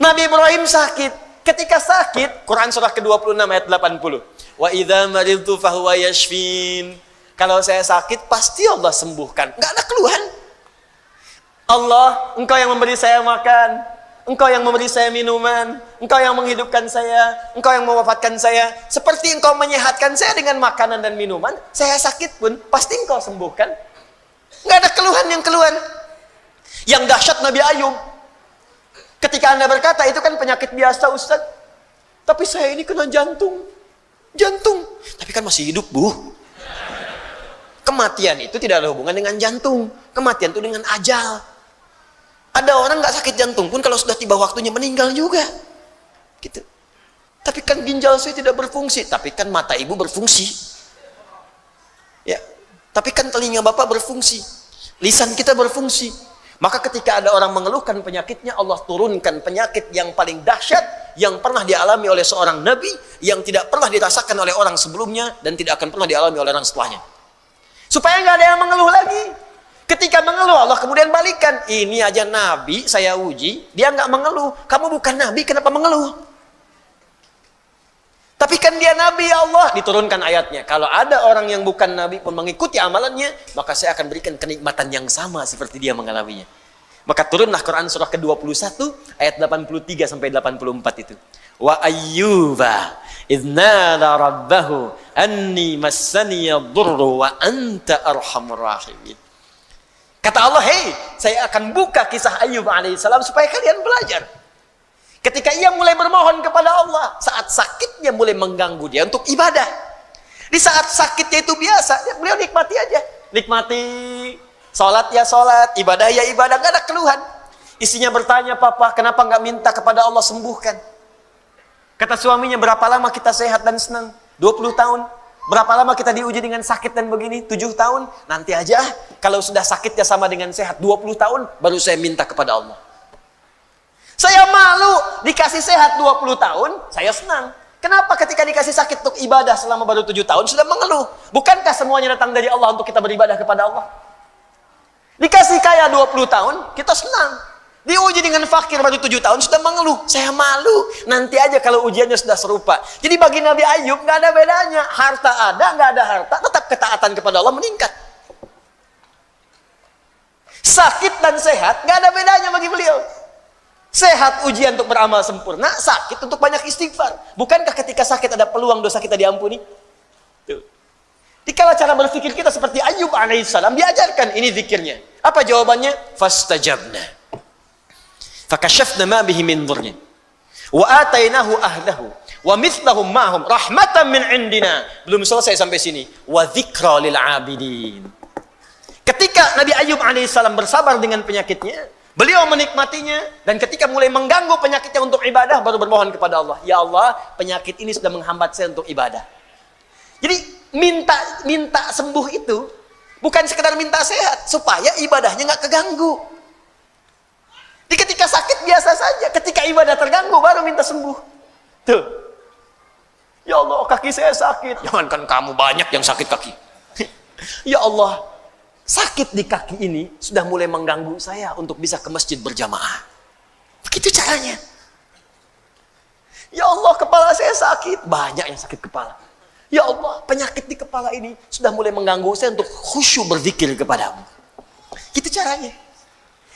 Nabi Ibrahim sakit. Ketika sakit, Quran surah ke-26 ayat 80. Wa idza maridtu fahuwa yashfin. Kalau saya sakit, pasti Allah sembuhkan. Enggak ada keluhan. Allah, Engkau yang memberi saya makan, Engkau yang memberi saya minuman, Engkau yang menghidupkan saya, Engkau yang mewafatkan saya. Seperti Engkau menyehatkan saya dengan makanan dan minuman, saya sakit pun pasti Engkau sembuhkan. Enggak ada keluhan yang keluhan. Yang dahsyat Nabi Ayub. Ketika Anda berkata, itu kan penyakit biasa Ustaz. Tapi saya ini kena jantung. Jantung. Tapi kan masih hidup, Bu. Kematian itu tidak ada hubungan dengan jantung. Kematian itu dengan ajal. Ada orang nggak sakit jantung pun kalau sudah tiba waktunya meninggal juga. Gitu. Tapi kan ginjal saya tidak berfungsi. Tapi kan mata ibu berfungsi. Ya. Tapi kan telinga Bapak berfungsi. Lisan kita berfungsi. Maka ketika ada orang mengeluhkan penyakitnya, Allah turunkan penyakit yang paling dahsyat yang pernah dialami oleh seorang nabi, yang tidak pernah dirasakan oleh orang sebelumnya dan tidak akan pernah dialami oleh orang setelahnya. Supaya nggak ada yang mengeluh lagi. Ketika mengeluh, Allah kemudian balikan. Ini aja nabi saya uji, dia nggak mengeluh. Kamu bukan nabi, kenapa mengeluh? Tapi kan dia nabi, ya Allah. Diturunkan ayatnya. Kalau ada orang yang bukan nabi pun mengikuti amalannya, maka saya akan berikan kenikmatan yang sama seperti dia mengalaminya. Maka turunlah Quran surah ke-21 ayat 83 sampai 84 itu. Wa ayyuba idznada rabbahu anni massani yadurru wa anta arhamur rahimin. Kata Allah, "Hei, saya akan buka kisah Ayyub alaihissalam supaya kalian belajar." Ketika ia mulai bermohon kepada Allah, saat sakitnya mulai mengganggu dia untuk ibadah. Di saat sakitnya itu biasa, beliau nikmati aja. Nikmati, sholat ya sholat, ibadah ya ibadah, gak ada keluhan. Istrinya bertanya, "Papa, kenapa gak minta kepada Allah sembuhkan?" Kata suaminya, "Berapa lama kita sehat dan senang? 20 tahun. Berapa lama kita diuji dengan sakit dan begini? 7 tahun. Nanti aja, kalau sudah sakitnya sama dengan sehat 20 tahun, baru saya minta kepada Allah." Saya malu dikasih sehat 20 tahun, saya senang. Kenapa ketika dikasih sakit untuk ibadah selama baru 7 tahun sudah mengeluh? Bukankah semuanya datang dari Allah untuk kita beribadah kepada Allah? Dikasih kaya 20 tahun, kita senang. Diuji dengan fakir baru 7 tahun sudah mengeluh. Saya malu. Nanti aja kalau ujiannya sudah serupa. Jadi bagi Nabi Ayub nggak ada bedanya. Harta ada, nggak ada harta, tetap ketaatan kepada Allah meningkat. Sakit dan sehat nggak ada bedanya bagi beliau. Sehat ujian untuk beramal sempurna, sakit untuk banyak istighfar. Bukankah ketika sakit ada peluang dosa kita diampuni? Tuh. Dikala cara berpikir kita seperti Ayyub alaihissalam, diajarkan ini zikirnya. Apa jawabannya? Fastajabna. Fakashafna ma bihi min dhurrin. Wa atainahu ahlahu. Wa mithlahum ma'hum rahmatan min indina. Belum selesai sampai sini. Wa dzikra lil 'abidin. Ketika Nabi Ayyub alaihissalam bersabar dengan penyakitnya, beliau menikmatinya, dan ketika mulai mengganggu penyakitnya untuk ibadah, baru bermohon kepada Allah, "Ya Allah, penyakit ini sudah menghambat saya untuk ibadah." Jadi minta sembuh itu bukan sekedar minta sehat, supaya ibadahnya nggak keganggu. Di ketika sakit biasa saja, ketika ibadah terganggu baru minta sembuh. Tuh, "Ya Allah, kaki saya sakit." Jangankan kamu, banyak yang sakit kaki. "Ya Allah, sakit di kaki ini sudah mulai mengganggu saya untuk bisa ke masjid berjamaah." Begitu caranya. "Ya Allah, kepala saya sakit." Banyak yang sakit kepala. Ya Allah, penyakit di kepala ini sudah mulai mengganggu saya untuk khusyuk berzikir kepadamu. Gitu caranya.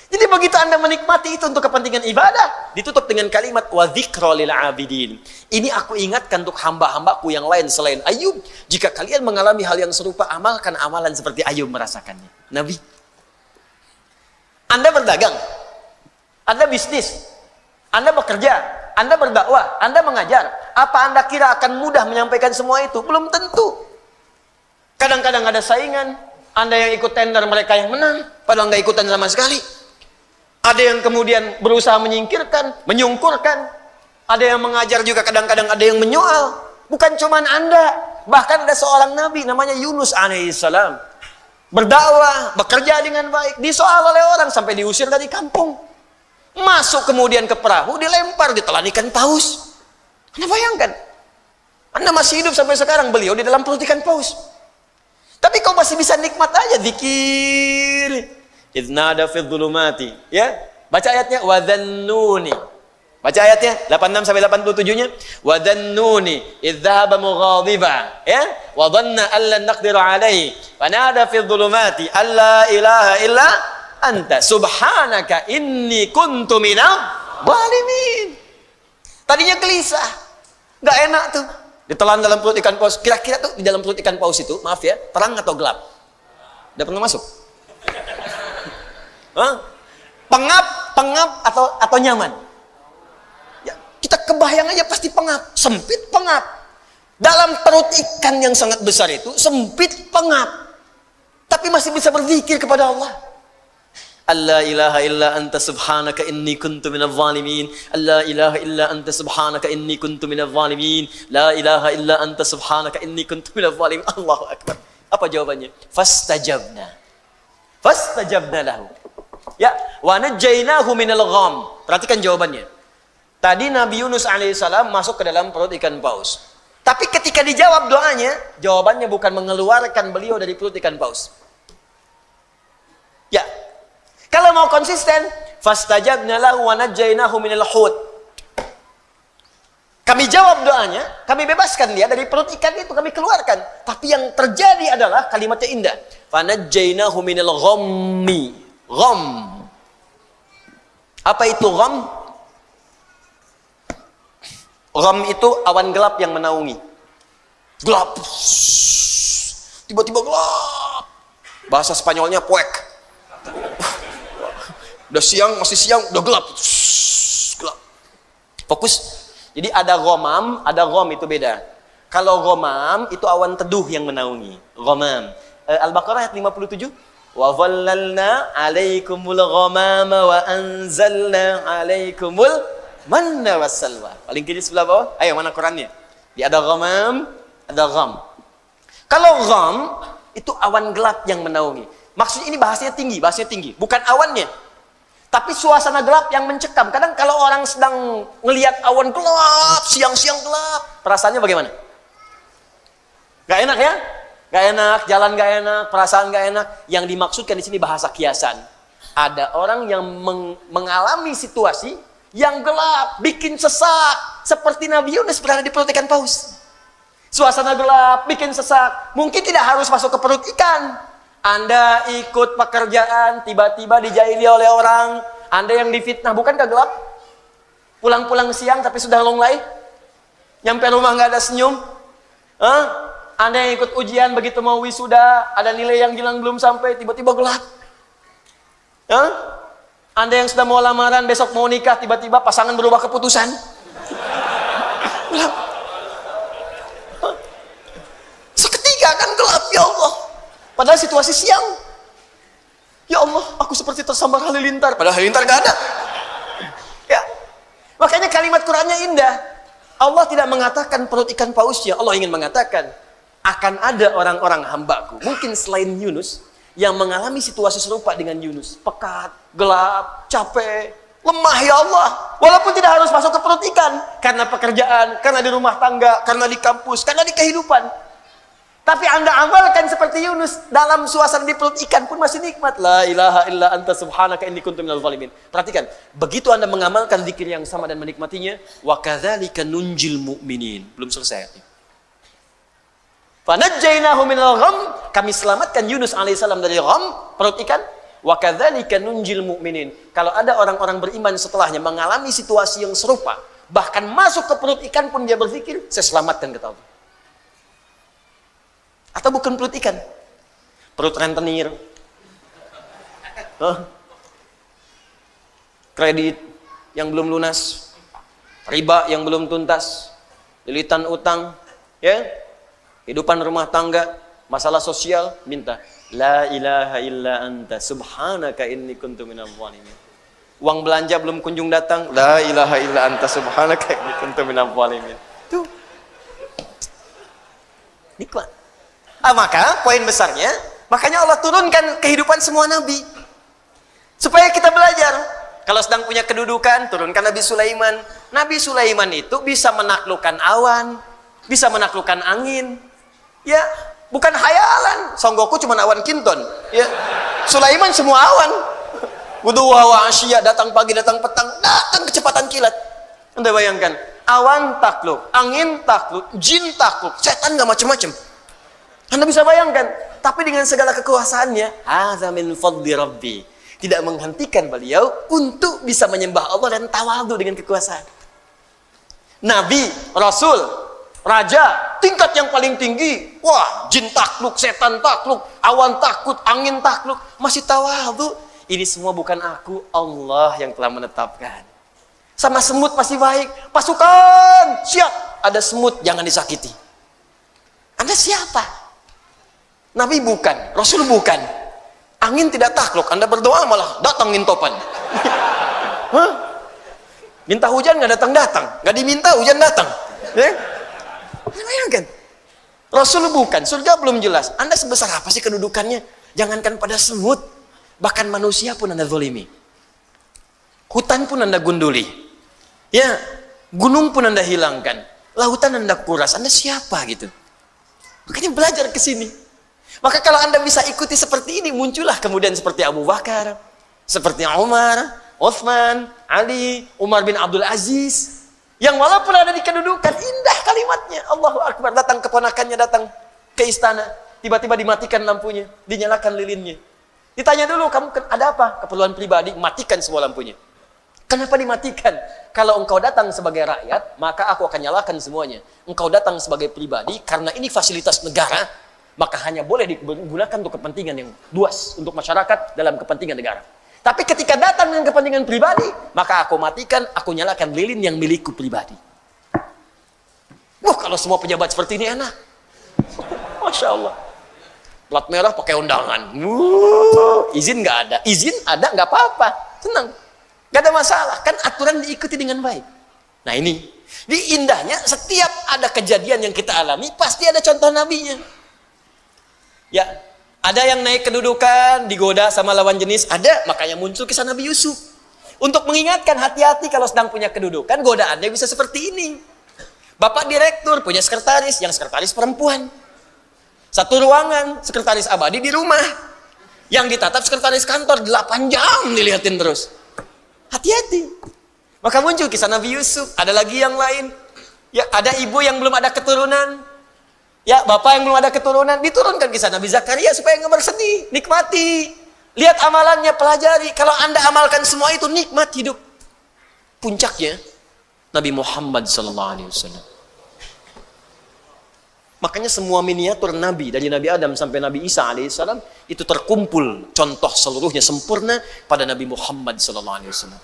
Jadi begitu Anda menikmati itu untuk kepentingan ibadah, ditutup dengan kalimat wa dzikra lil abidin. Ini aku ingatkan untuk hamba-hambaku yang lain selain Ayub. Jika kalian mengalami hal yang serupa, amalkan amalan seperti Ayub merasakannya. Nabi. Anda berdagang, Anda bisnis, Anda bekerja, Anda berdakwah, Anda mengajar. Apa Anda kira akan mudah menyampaikan semua itu? Belum tentu. Kadang-kadang ada saingan, Anda yang ikut tender, mereka yang menang, padahal nggak ikutan sama sekali. Ada yang kemudian berusaha menyingkirkan, menyungkurkan. Ada yang mengajar juga, kadang-kadang ada yang menyoal. Bukan cuman Anda, bahkan ada seorang nabi namanya Yunus alaihissalam. Berdakwah, bekerja dengan baik, disoal oleh orang sampai diusir dari kampung. Masuk kemudian ke perahu, dilempar, ditelan ikan paus. Anda bayangkan, Anda masih hidup sampai sekarang, beliau di dalam perut ikan paus. Tapi kau masih bisa nikmat aja zikir. Idnada fi dhulumati, ya. Baca ayatnya wa dhannuni. Baca ayatnya 86 sampai 87-nya. Wa dhannuni idh dhahaba mughadiba, ya. Wa dhanna an lan naqdiru alaihi. Fanada fi dhulumati alla ilaha illa anta subhanaka inni kuntu minadh dhalimin. Tadinya gelisah, nggak enak tuh, ditelan dalam perut ikan paus. Kira-kira tuh di dalam perut ikan paus itu, maaf ya, terang atau gelap? Udah pernah masuk? Hah? Pengap atau nyaman? Ya, kita kebayang aja pasti pengap, sempit pengap. Dalam perut ikan yang sangat besar itu sempit pengap, tapi masih bisa berzikir kepada Allah. La ilaha illa anta subhanaka inni kuntu minadh dhalimin. La ilaha illa anta subhanaka inni kuntu minadh dhalimin. La ilaha illa anta subhanaka inni kuntu minadh dhalimin. Allahu akbar. Apa jawabannya? Fastajabna lahu. Ya, wa najjaynahu minal gham. Perhatikan jawabannya. Tadi Nabi Yunus alaihissalam masuk ke dalam perut ikan paus. Tapi ketika dijawab doanya, jawabannya bukan mengeluarkan beliau dari perut ikan paus. Ya. Kalau mau konsisten, fastajabna lahu wa najjaynahu minal hut. Kami jawab doanya, kami bebaskan dia dari perut ikan itu, kami keluarkan. Tapi yang terjadi adalah kalimatnya indah. Fanajjaynahu minal ghammi. Gham. Apa itu gham? Gham itu awan gelap yang menaungi. Gelap. Tiba-tiba gelap. Bahasa Spanyolnya puek. Udah siang, masih siang, udah gelap. Gelap. Fokus. Jadi ada ghamam, ada gham, itu beda. Kalau ghamam itu awan teduh yang menaungi. Ghamam. Al-Baqarah ayat 57. Wa dhallalna 'alaikumul ghamama wa anzalna 'alaikumul manna wassalwa. Paling kiri sebelah bawah. Ayo, mana Qurannya? Di ada ghamam, ada gham. Kalau gham itu awan gelap yang menaungi. Maksudnya ini bahasanya tinggi, bukan awannya. Tapi suasana gelap yang mencekam. Kadang kalau orang sedang ngelihat awan gelap, siang-siang gelap, perasaannya bagaimana? Gak enak ya? Gak enak, jalan gak enak, perasaan gak enak. Yang dimaksudkan di sini bahasa kiasan. Ada orang yang mengalami situasi yang gelap, bikin sesak, seperti Nabi Yunus berada di perut ikan paus. Suasana gelap, bikin sesak. Mungkin tidak harus masuk ke perut ikan. Anda ikut pekerjaan, tiba-tiba dijaili oleh orang. Anda yang difitnah, bukankah gelap? Pulang-pulang siang tapi sudah lunglai. Nyampe rumah nggak ada senyum. Anda yang ikut ujian, begitu mau wisuda, ada nilai yang hilang belum sampai, tiba-tiba gelap. Anda yang sudah mau lamaran, besok mau nikah, tiba-tiba pasangan berubah keputusan. Gelap. Seketika kan gelap, ya Allah. Padahal situasi siang. Ya Allah, aku seperti tersambar halilintar. Padahal halilintar gak ada. Ya. Makanya kalimat Qur'annya indah. Allah tidak mengatakan perut ikan pausnya. Allah ingin mengatakan, akan ada orang-orang hambaku, mungkin selain Yunus, yang mengalami situasi serupa dengan Yunus. Pekat, gelap, capek, lemah, ya Allah. Walaupun tidak harus masuk ke perut ikan. Karena pekerjaan, karena di rumah tangga, karena di kampus, karena di kehidupan. Tapi Anda amalkan seperti Yunus, dalam suasana di perut ikan pun masih nikmat. La ilaha illa anta subhanaka inni kuntu minadh dhalimin. Perhatikan, begitu Anda mengamalkan zikir yang sama dan menikmatinya, wa kadzalika nunjil mu'minin. Belum selesai ayatnya. Fanajjainahu minal gham, kami selamatkan Yunus alaihissalam dari gham, perut ikan. Wa kadzalika nunjil mu'minin. Kalau ada orang-orang beriman setelahnya mengalami situasi yang serupa, bahkan masuk ke perut ikan pun dia berpikir, saya selamatkan kata Allah. Atau bukan perut ikan, perut rentenir, kredit yang belum lunas, riba yang belum tuntas, lilitan utang, ya, kehidupan rumah tangga, masalah sosial, minta la ilaha illa anta subhanaka inni kuntu minadh dhalimin. Uang belanja belum kunjung datang, la ilaha illa anta subhanaka inni kuntu minadh dhalimin. Tuh. Nikmat. Maka poin besarnya, makanya Allah turunkan kehidupan semua nabi. Supaya kita belajar. Kalau sedang punya kedudukan, turunkan Nabi Sulaiman. Nabi Sulaiman itu bisa menaklukkan awan, bisa menaklukkan angin. Ya, bukan hayalan. Songgoku cuma awan kinton. Ya, Sulaiman semua awan. Wuduha wa asyiya, datang pagi, datang petang, datang kecepatan kilat. Anda bayangkan, awan takluk, angin takluk, jin takluk, setan nggak macam-macam. Anda bisa bayangkan, tapi dengan segala kekuasaannya, hadza min fadli rabbi. Tidak menghentikan beliau untuk bisa menyembah Allah dan tawadhu dengan kekuasaan. Nabi, Rasul, Raja, tingkat yang paling tinggi. Wah, jin takluk, setan takluk, awan takut, angin takluk. Masih tawadhu. Ini semua bukan aku, Allah yang telah menetapkan. Sama semut masih baik. Pasukan, siap. Ada semut, jangan disakiti. Anda siapa? Nabi bukan, Rasul bukan. Angin tidak takluk, Anda berdoa malah datang topan. Hah? Minta hujan nggak datang-datang, nggak diminta hujan datang. Bayangkan, Rasul bukan, surga belum jelas. Anda sebesar apa sih kedudukannya? Jangankan pada semut, bahkan manusia pun Anda zalimi. Hutan pun Anda gunduli. Ya, gunung pun Anda hilangkan. Lautan Anda kuras. Anda siapa gitu? Makanya belajar ke sini. Maka kalau Anda bisa ikuti seperti ini, muncullah kemudian seperti Abu Bakar, seperti Umar, Utsman, Ali, Umar bin Abdul Aziz, yang walaupun ada di kedudukan, indah kalimatnya. Allahu Akbar, datang keponakannya, datang ke istana, tiba-tiba dimatikan lampunya, dinyalakan lilinnya. Ditanya dulu, kamu ada apa? Keperluan pribadi, matikan semua lampunya. Kenapa dimatikan? Kalau engkau datang sebagai rakyat, maka aku akan nyalakan semuanya. Engkau datang sebagai pribadi, karena ini fasilitas negara, maka hanya boleh digunakan untuk kepentingan yang luas, untuk masyarakat dalam kepentingan negara. Tapi ketika datang dengan kepentingan pribadi, maka aku matikan, aku nyalakan lilin yang milikku pribadi. Wah, kalau semua pejabat seperti ini enak. Masya Allah. Plat merah pakai undangan. Izin nggak ada. Izin ada, nggak apa-apa. Tenang. Nggak ada masalah. Kan aturan diikuti dengan baik. Nah ini. Di indahnya, setiap ada kejadian yang kita alami, pasti ada contoh nabinya. Ya, ada yang naik kedudukan, digoda sama lawan jenis, ada, makanya muncul kisah Nabi Yusuf. Untuk mengingatkan hati-hati kalau sedang punya kedudukan, godaannya bisa seperti ini. Bapak direktur, punya sekretaris, yang sekretaris perempuan. Satu ruangan, sekretaris abadi di rumah. Yang ditatap sekretaris kantor, 8 jam dilihatin terus. Hati-hati. Maka muncul kisah Nabi Yusuf, ada lagi yang lain. Ya, ada ibu yang belum ada keturunan. Ya, bapak yang belum ada keturunan, diturunkan kisah Nabi Zakaria supaya nggak bersedih, nikmati. Lihat amalannya, pelajari. Kalau Anda amalkan semua itu, nikmat hidup. Puncaknya, Nabi Muhammad SAW. Makanya semua miniatur Nabi, dari Nabi Adam sampai Nabi Isa alaihissalam, itu terkumpul, contoh seluruhnya sempurna pada Nabi Muhammad SAW.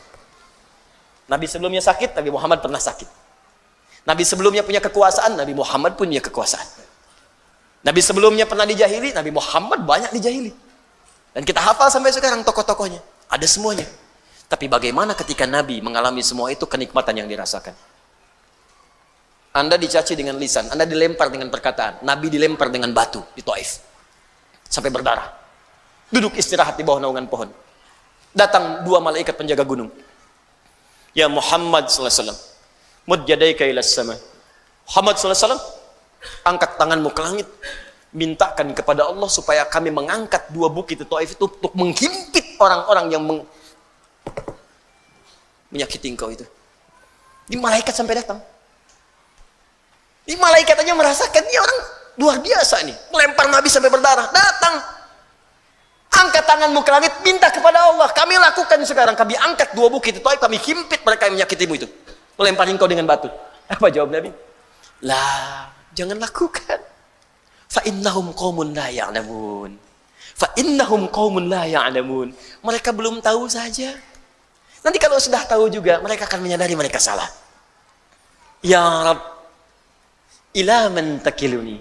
Nabi sebelumnya sakit, Nabi Muhammad pernah sakit. Nabi sebelumnya punya kekuasaan, Nabi Muhammad punya kekuasaan. Nabi sebelumnya pernah dijahili, Nabi Muhammad banyak dijahili. Dan kita hafal sampai sekarang tokoh-tokohnya. Ada semuanya. Tapi bagaimana ketika Nabi mengalami semua itu, kenikmatan yang dirasakan. Anda dicaci dengan lisan, Anda dilempar dengan perkataan. Nabi dilempar dengan batu di Taif. Sampai berdarah. Duduk istirahat di bawah naungan pohon. Datang 2 malaikat penjaga gunung. Ya Muhammad SAW. Mud yadaika ilas sama. Muhammad SAW, angkat tanganmu ke langit, mintakan kepada Allah supaya kami mengangkat 2 bukit di Taif itu untuk menghimpit orang-orang yang menyakiti engkau itu. Ini malaikat sampai datang. Ini malaikat aja merasakan, ini orang luar biasa nih. Melempar Nabi sampai berdarah. Datang. Angkat tanganmu ke langit, minta kepada Allah. Kami lakukan sekarang. Kami angkat 2 bukit itu, kami himpit mereka yang menyakitimu itu. Melempar engkau dengan batu. Apa jawab Nabi? Lah, jangan lakukan. Fa innahum qaumun la ya'lamun. Fa innahum qaumun la ya'lamun. Mereka belum tahu saja. Nanti kalau sudah tahu juga, mereka akan menyadari mereka salah. Ya Rab, ila man takiluni?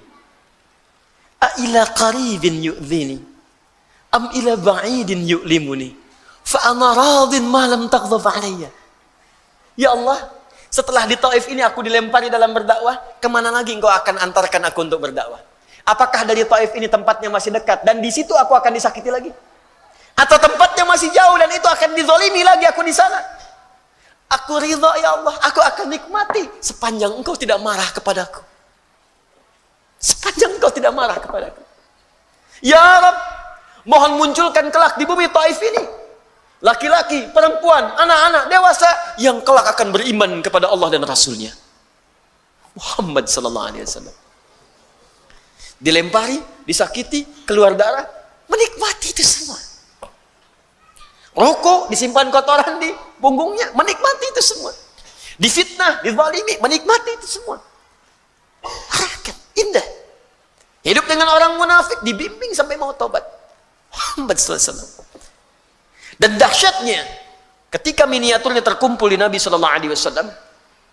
A ila qaribin yu'dhini? Am ila ba'idin yu'limuni? Fa ana radin ma lam taghdab alayya. Ya Allah, setelah di Taif ini aku dilempari dalam berdakwah, kemana lagi engkau akan antarkan aku untuk berdakwah? Apakah dari Taif ini tempatnya masih dekat dan di situ aku akan disakiti lagi? Atau tempatnya masih jauh dan itu akan dizolimi lagi aku di sana? Aku ridha ya Allah, aku akan nikmati sepanjang engkau tidak marah kepadaku. Sepanjang engkau tidak marah kepadaku. Ya Rab, mohon munculkan kelak di bumi Taif ini laki-laki, perempuan, anak-anak, dewasa yang kelak akan beriman kepada Allah dan Rasulnya. Muhammad sallallahu alaihi wasallam. Dilempari, disakiti, keluar darah, menikmati itu semua. Rokok, disimpan kotoran di punggungnya, menikmati itu semua. Difitnah, dizalimi, menikmati itu semua. Harakat, indah. Hidup dengan orang munafik, dibimbing sampai mau tobat. Muhammad sallallahu alaihi wasallam. Dan dahsyatnya, ketika miniaturnya terkumpul di Nabi sallallahu alaihi wasallam,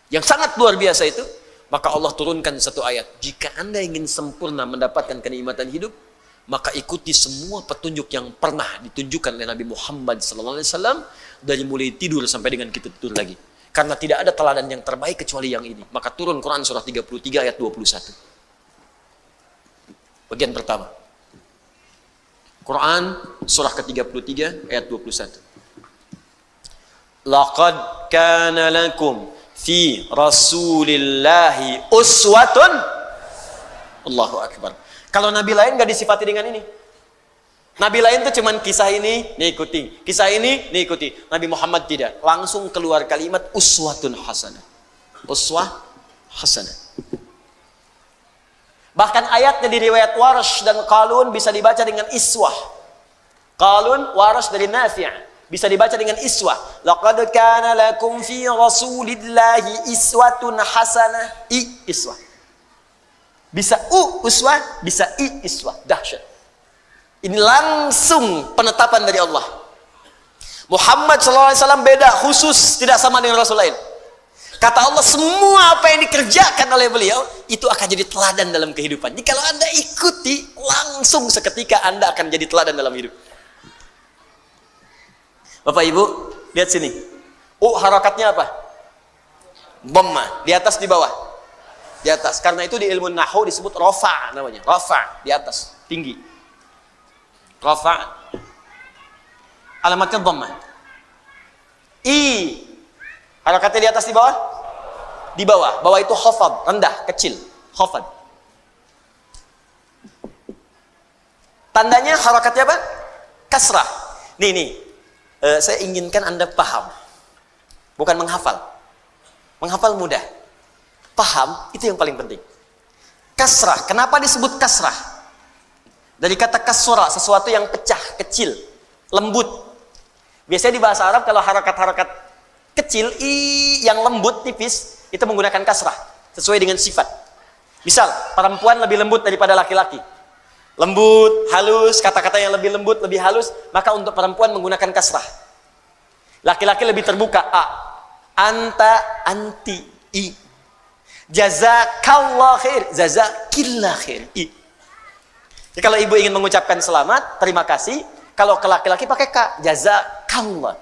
yang sangat luar biasa itu, maka Allah turunkan satu ayat. Jika Anda ingin sempurna mendapatkan kenikmatan hidup, maka ikuti semua petunjuk yang pernah ditunjukkan oleh Nabi Muhammad SAW dari mulai tidur sampai dengan kita tidur lagi. Karena tidak ada teladan yang terbaik kecuali yang ini. Maka turun Quran surah 33 ayat 21. Bagian pertama. Quran surah ke-33 ayat 21. Laqad kana lakum fi Rasulillahi uswatun. Allahu Akbar. Kalau Nabi lain gak disifati dengan ini. Nabi lain tuh cuman kisah ini, diikuti. Kisah ini, diikuti. Nabi Muhammad tidak. Langsung keluar kalimat uswatun hasanah. Uswah hasanah. Bahkan ayatnya di riwayat Warsh dan Qalun bisa dibaca dengan iswah. Qalun, Warsh dari Nafi' bisa dibaca dengan iswah. Laqad kana lakum fi Rasulillahi iswatun hasanah. Iswah. Bisa uswah, bisa iswah. Dahsyat. Ini langsung penetapan dari Allah. Muhammad SAW beda, khusus, tidak sama dengan Rasul lain. Kata Allah, semua apa yang dikerjakan oleh beliau, itu akan jadi teladan dalam kehidupan. Jadi kalau Anda ikuti, langsung seketika Anda akan jadi teladan dalam hidup. Bapak Ibu, lihat sini. Harakatnya apa? Dhamma, di atas, di bawah. Di atas, karena itu di ilmu nahwu disebut rafa namanya. Rafa, di atas, tinggi. Rafa. Alamatnya dhamma. Harakatnya di atas, di bawah? Di bawah. Bawah itu khafad, rendah, kecil. Khafad. Tandanya harakatnya apa? Kasrah. Nih. Saya inginkan Anda paham. Bukan menghafal. Menghafal mudah. Paham, itu yang paling penting. Kasrah, kenapa disebut kasrah? Dari kata kasura, sesuatu yang pecah, kecil, lembut. Biasanya di bahasa Arab kalau harakat-harakat kecil, yang lembut, tipis, itu menggunakan kasrah, sesuai dengan sifat. Misal, perempuan lebih lembut daripada laki-laki. Lembut, halus, kata-kata yang lebih lembut, lebih halus, maka untuk perempuan menggunakan kasrah. Laki-laki lebih terbuka, anta, anti, jazakallah khair, jazakillah khair. Jadi kalau ibu ingin mengucapkan selamat, terima kasih. Kalau ke laki-laki pakai ka, jazakallah.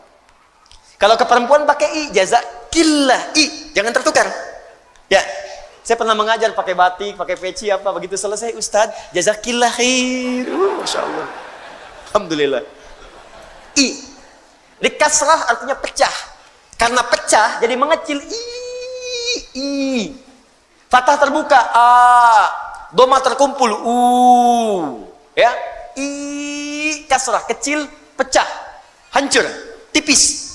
Kalau ke perempuan pakai jazakillah. Jangan tertukar. Ya, saya pernah mengajar pakai batik, pakai peci apa, begitu selesai Ustaz, jazakillah khair. Masya Allah. Alhamdulillah. Di kasrah artinya pecah. Karena pecah jadi mengecil. Fathah terbuka, dhamma terkumpul, ya, kasrah kecil, pecah, hancur, tipis.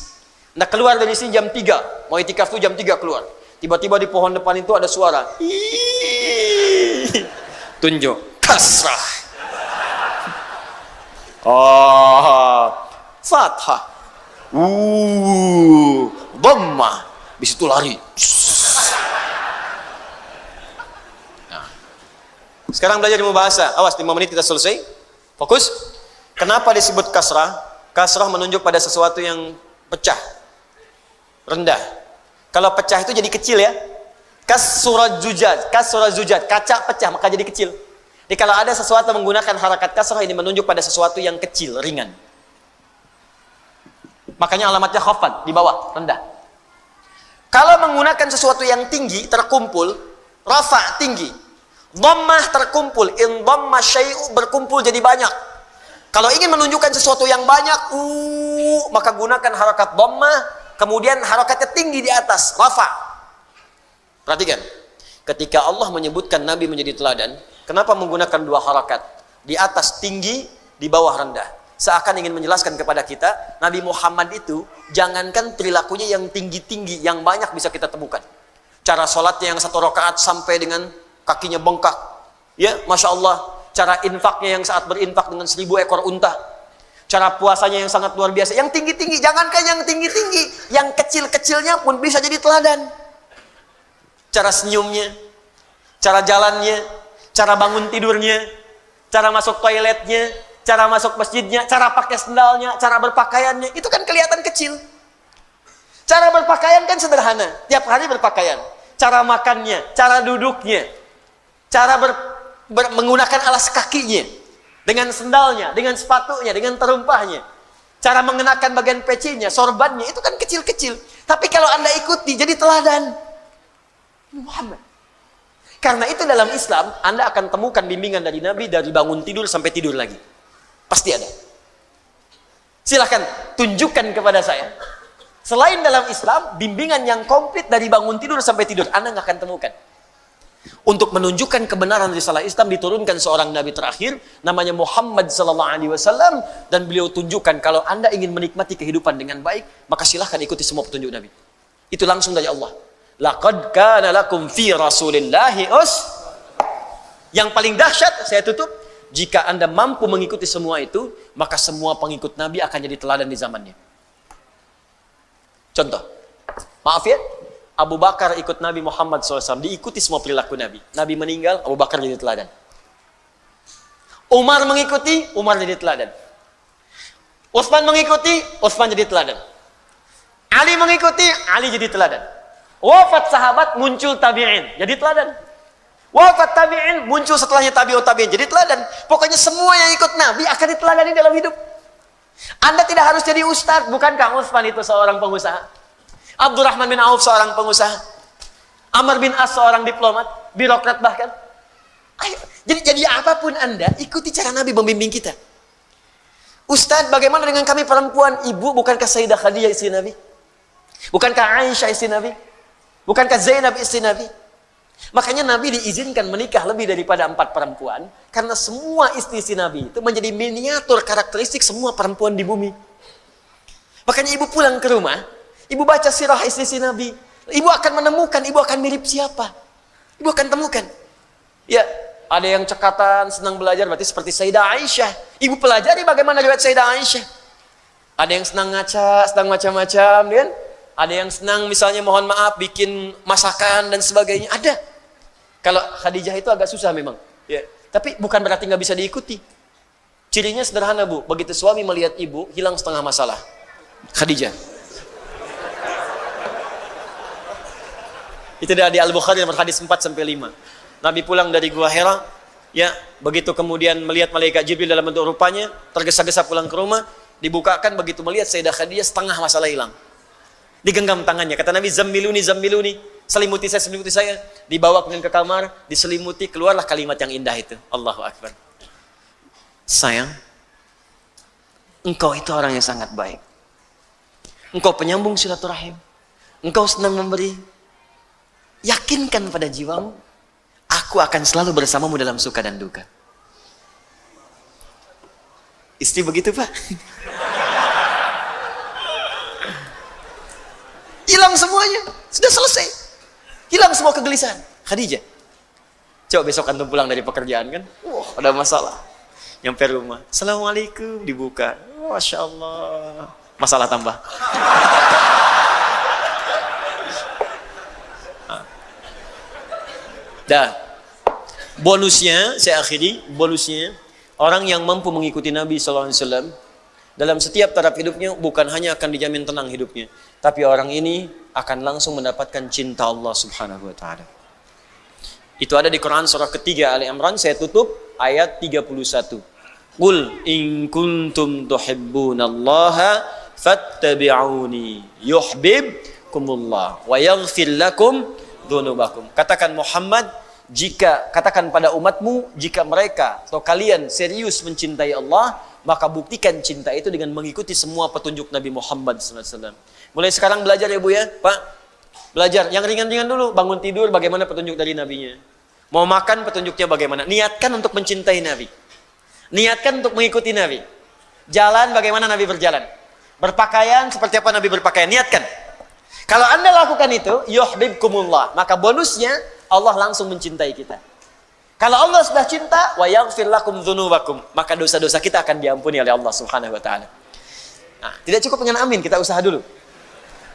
Nah keluar dari sini jam 3, mau itikaf tuh jam 3 keluar. Tiba-tiba di pohon depan itu ada suara, tunjuk, kasrah. Oh, fathah. Dhammah. Habis itu lari. Nah. Sekarang belajar ilmu bahasa. Awas, 5 menit kita selesai. Fokus. Kenapa disebut kasrah? Kasrah menunjuk pada sesuatu yang pecah, rendah. Kalau pecah itu jadi kecil ya. Kasrah zujat, kaca pecah maka jadi kecil. Jadi kalau ada sesuatu menggunakan harakat kasrah, ini menunjuk pada sesuatu yang kecil, ringan. Makanya alamatnya khafad, di bawah, rendah. Kalau menggunakan sesuatu yang tinggi, terkumpul, rafa, tinggi. Dhammah, terkumpul. In dhamma syai'u, berkumpul jadi banyak. Kalau ingin menunjukkan sesuatu yang banyak, maka gunakan harakat dhammah, kemudian harakatnya tinggi di atas, rafa. Perhatikan, ketika Allah menyebutkan Nabi menjadi teladan, kenapa menggunakan 2 harakat? Di atas tinggi, di bawah rendah. Seakan ingin menjelaskan kepada kita, Nabi Muhammad itu, jangankan perilakunya yang tinggi-tinggi, yang banyak bisa kita temukan. Cara sholatnya yang 1 rakaat sampai dengan kakinya bengkak. Ya, Masya Allah. Cara infaknya yang saat berinfak dengan 1000 ekor unta. Cara puasanya yang sangat luar biasa. Yang tinggi-tinggi, jangankan yang tinggi-tinggi, yang kecil-kecilnya pun bisa jadi teladan. Cara senyumnya, cara jalannya, cara bangun tidurnya, cara masuk toiletnya, cara masuk masjidnya, cara pakai sendalnya, cara berpakaiannya, itu kan kelihatan kecil. Cara berpakaian kan sederhana, tiap hari berpakaian. Cara makannya, cara duduknya, cara menggunakan alas kakinya, dengan sendalnya, dengan sepatunya, dengan terumpahnya, cara mengenakan bagian pecinya, sorbannya, itu kan kecil-kecil. Tapi kalau Anda ikuti, jadi teladan Muhammad. Karena itu dalam Islam, Anda akan temukan bimbingan dari Nabi dari bangun tidur sampai tidur lagi. Pasti ada. Silahkan tunjukkan kepada saya. Selain dalam Islam, bimbingan yang komplit dari bangun tidur sampai tidur, Anda nggak akan temukan. Untuk menunjukkan kebenaran risalah Islam, diturunkan seorang Nabi terakhir, namanya Muhammad SAW, dan beliau tunjukkan kalau Anda ingin menikmati kehidupan dengan baik, maka silahkan ikuti semua petunjuk Nabi. Itu langsung dari Allah. Laqad kana lakum fi rasulillahi Yang paling dahsyat, saya tutup, jika Anda mampu mengikuti semua itu, maka semua pengikut Nabi akan jadi teladan di zamannya. Contoh, maaf ya, Abu Bakar ikut Nabi Muhammad SAW, diikuti semua perilaku Nabi. Nabi meninggal, Abu Bakar jadi teladan. Umar mengikuti, Umar jadi teladan. Utsman mengikuti, Utsman jadi teladan. Ali mengikuti, Ali jadi teladan. Wafat sahabat, muncul tabi'in, jadi teladan. Wafat tabi'in, muncul setelahnya tabi'ut tabi'in, jadi teladan. Pokoknya semua yang ikut Nabi akan diteladani dalam hidup. Anda tidak harus jadi ustadz. Bukankah Utsman itu seorang pengusaha? Abdurrahman bin Auf seorang pengusaha. Amr bin As seorang diplomat, birokrat bahkan. Ayo, jadi apapun Anda, ikuti cara Nabi membimbing kita. Ustadz, bagaimana dengan kami perempuan? Ibu, bukankah Sayyidah Khadijah istri Nabi? Bukankah Aisyah istri Nabi? Bukankah Zainab istri Nabi? Makanya Nabi diizinkan menikah lebih daripada 4 perempuan, karena semua istri-istri Nabi itu menjadi miniatur karakteristik semua perempuan di bumi. Makanya ibu pulang ke rumah, ibu baca sirah istri-istri Nabi, ibu akan menemukan, ibu akan mirip siapa? Ibu akan temukan. Ya, ada yang cekatan, senang belajar, berarti seperti Sayyidah Aisyah. Ibu pelajari bagaimana riwayat Sayyidah Aisyah. Ada yang senang ngaca, senang macam-macam, kan? Ada yang senang misalnya mohon maaf bikin masakan dan sebagainya. Ada. Kalau Khadijah itu agak susah memang. Ya. Tapi bukan berarti nggak bisa diikuti. Cirinya sederhana, Bu. Begitu suami melihat ibu, hilang setengah masalah. Khadijah. Itu dari Al-Bukhari nomor hadis 4-5. Nabi pulang dari Gua Hira, ya, begitu kemudian melihat malaikat Jibril dalam bentuk rupanya, tergesa-gesa pulang ke rumah, dibukakan, begitu melihat Sayyidah Khadijah, setengah masalah hilang. Digenggam tangannya, kata Nabi, zammiluni, zammiluni, selimuti saya, dibawa kemudian ke kamar, diselimuti, keluarlah kalimat yang indah itu. Allahu Akbar. Sayang, engkau itu orang yang sangat baik. Engkau penyambung silaturahim. Engkau senang memberi. Yakinkan pada jiwamu, aku akan selalu bersamamu dalam suka dan duka. Istri begitu, Pak. Hilang semuanya, sudah selesai. Hilang semua kegelisahan. Khadijah. Coba besok antum pulang dari pekerjaan kan, wah ada masalah. Nyampe rumah, Assalamualaikum, dibuka, Masya Allah, masalah tambah. Dah, bonusnya, saya akhiri, bonusnya, orang yang mampu mengikuti Nabi SAW, dalam setiap taraf hidupnya, bukan hanya akan dijamin tenang hidupnya, tapi orang ini akan langsung mendapatkan cinta Allah Subhanahu wa Ta'ala. Itu ada di Quran surah ketiga Ali Imran. Saya tutup ayat 31. Qul in kuntum tuhibbunallaha fattabi'uni yuhibbukumullah wa yaghfir lakum dzunubakum. Katakan Muhammad, katakan pada umatmu, jika mereka atau kalian serius mencintai Allah, maka buktikan cinta itu dengan mengikuti semua petunjuk Nabi Muhammad SAW. Mulai sekarang belajar ya Bu ya, Pak. Belajar yang ringan-ringan dulu. Bangun tidur bagaimana petunjuk dari Nabinya. Mau makan petunjuknya bagaimana. Niatkan untuk mencintai Nabi. Niatkan untuk mengikuti Nabi. Jalan bagaimana Nabi berjalan. Berpakaian seperti apa Nabi berpakaian. Niatkan. Kalau Anda lakukan itu, yuhibbukumullah, maka bonusnya Allah langsung mencintai kita. Kalau Allah sudah cinta, wa yaghfir lakum dzunubakum, maka dosa-dosa kita akan diampuni oleh Allah Subhanahu wa Ta'ala. Nah, tidak cukup dengan amin, kita usaha dulu.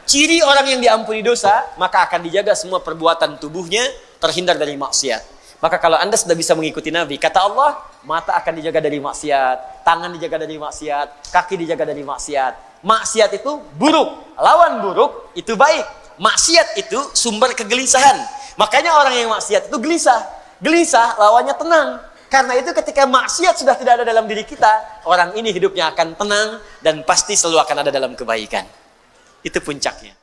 Ciri orang yang diampuni dosa, maka akan dijaga semua perbuatan tubuhnya, terhindar dari maksiat. Maka kalau Anda sudah bisa mengikuti Nabi, kata Allah, mata akan dijaga dari maksiat, tangan dijaga dari maksiat, kaki dijaga dari maksiat. Maksiat itu buruk, lawan buruk itu baik. Maksiat itu sumber kegelisahan. Makanya orang yang maksiat itu gelisah. Gelisah lawannya tenang. Karena itu ketika maksiat sudah tidak ada dalam diri kita, orang ini hidupnya akan tenang dan pasti selalu akan ada dalam kebaikan. Itu puncaknya.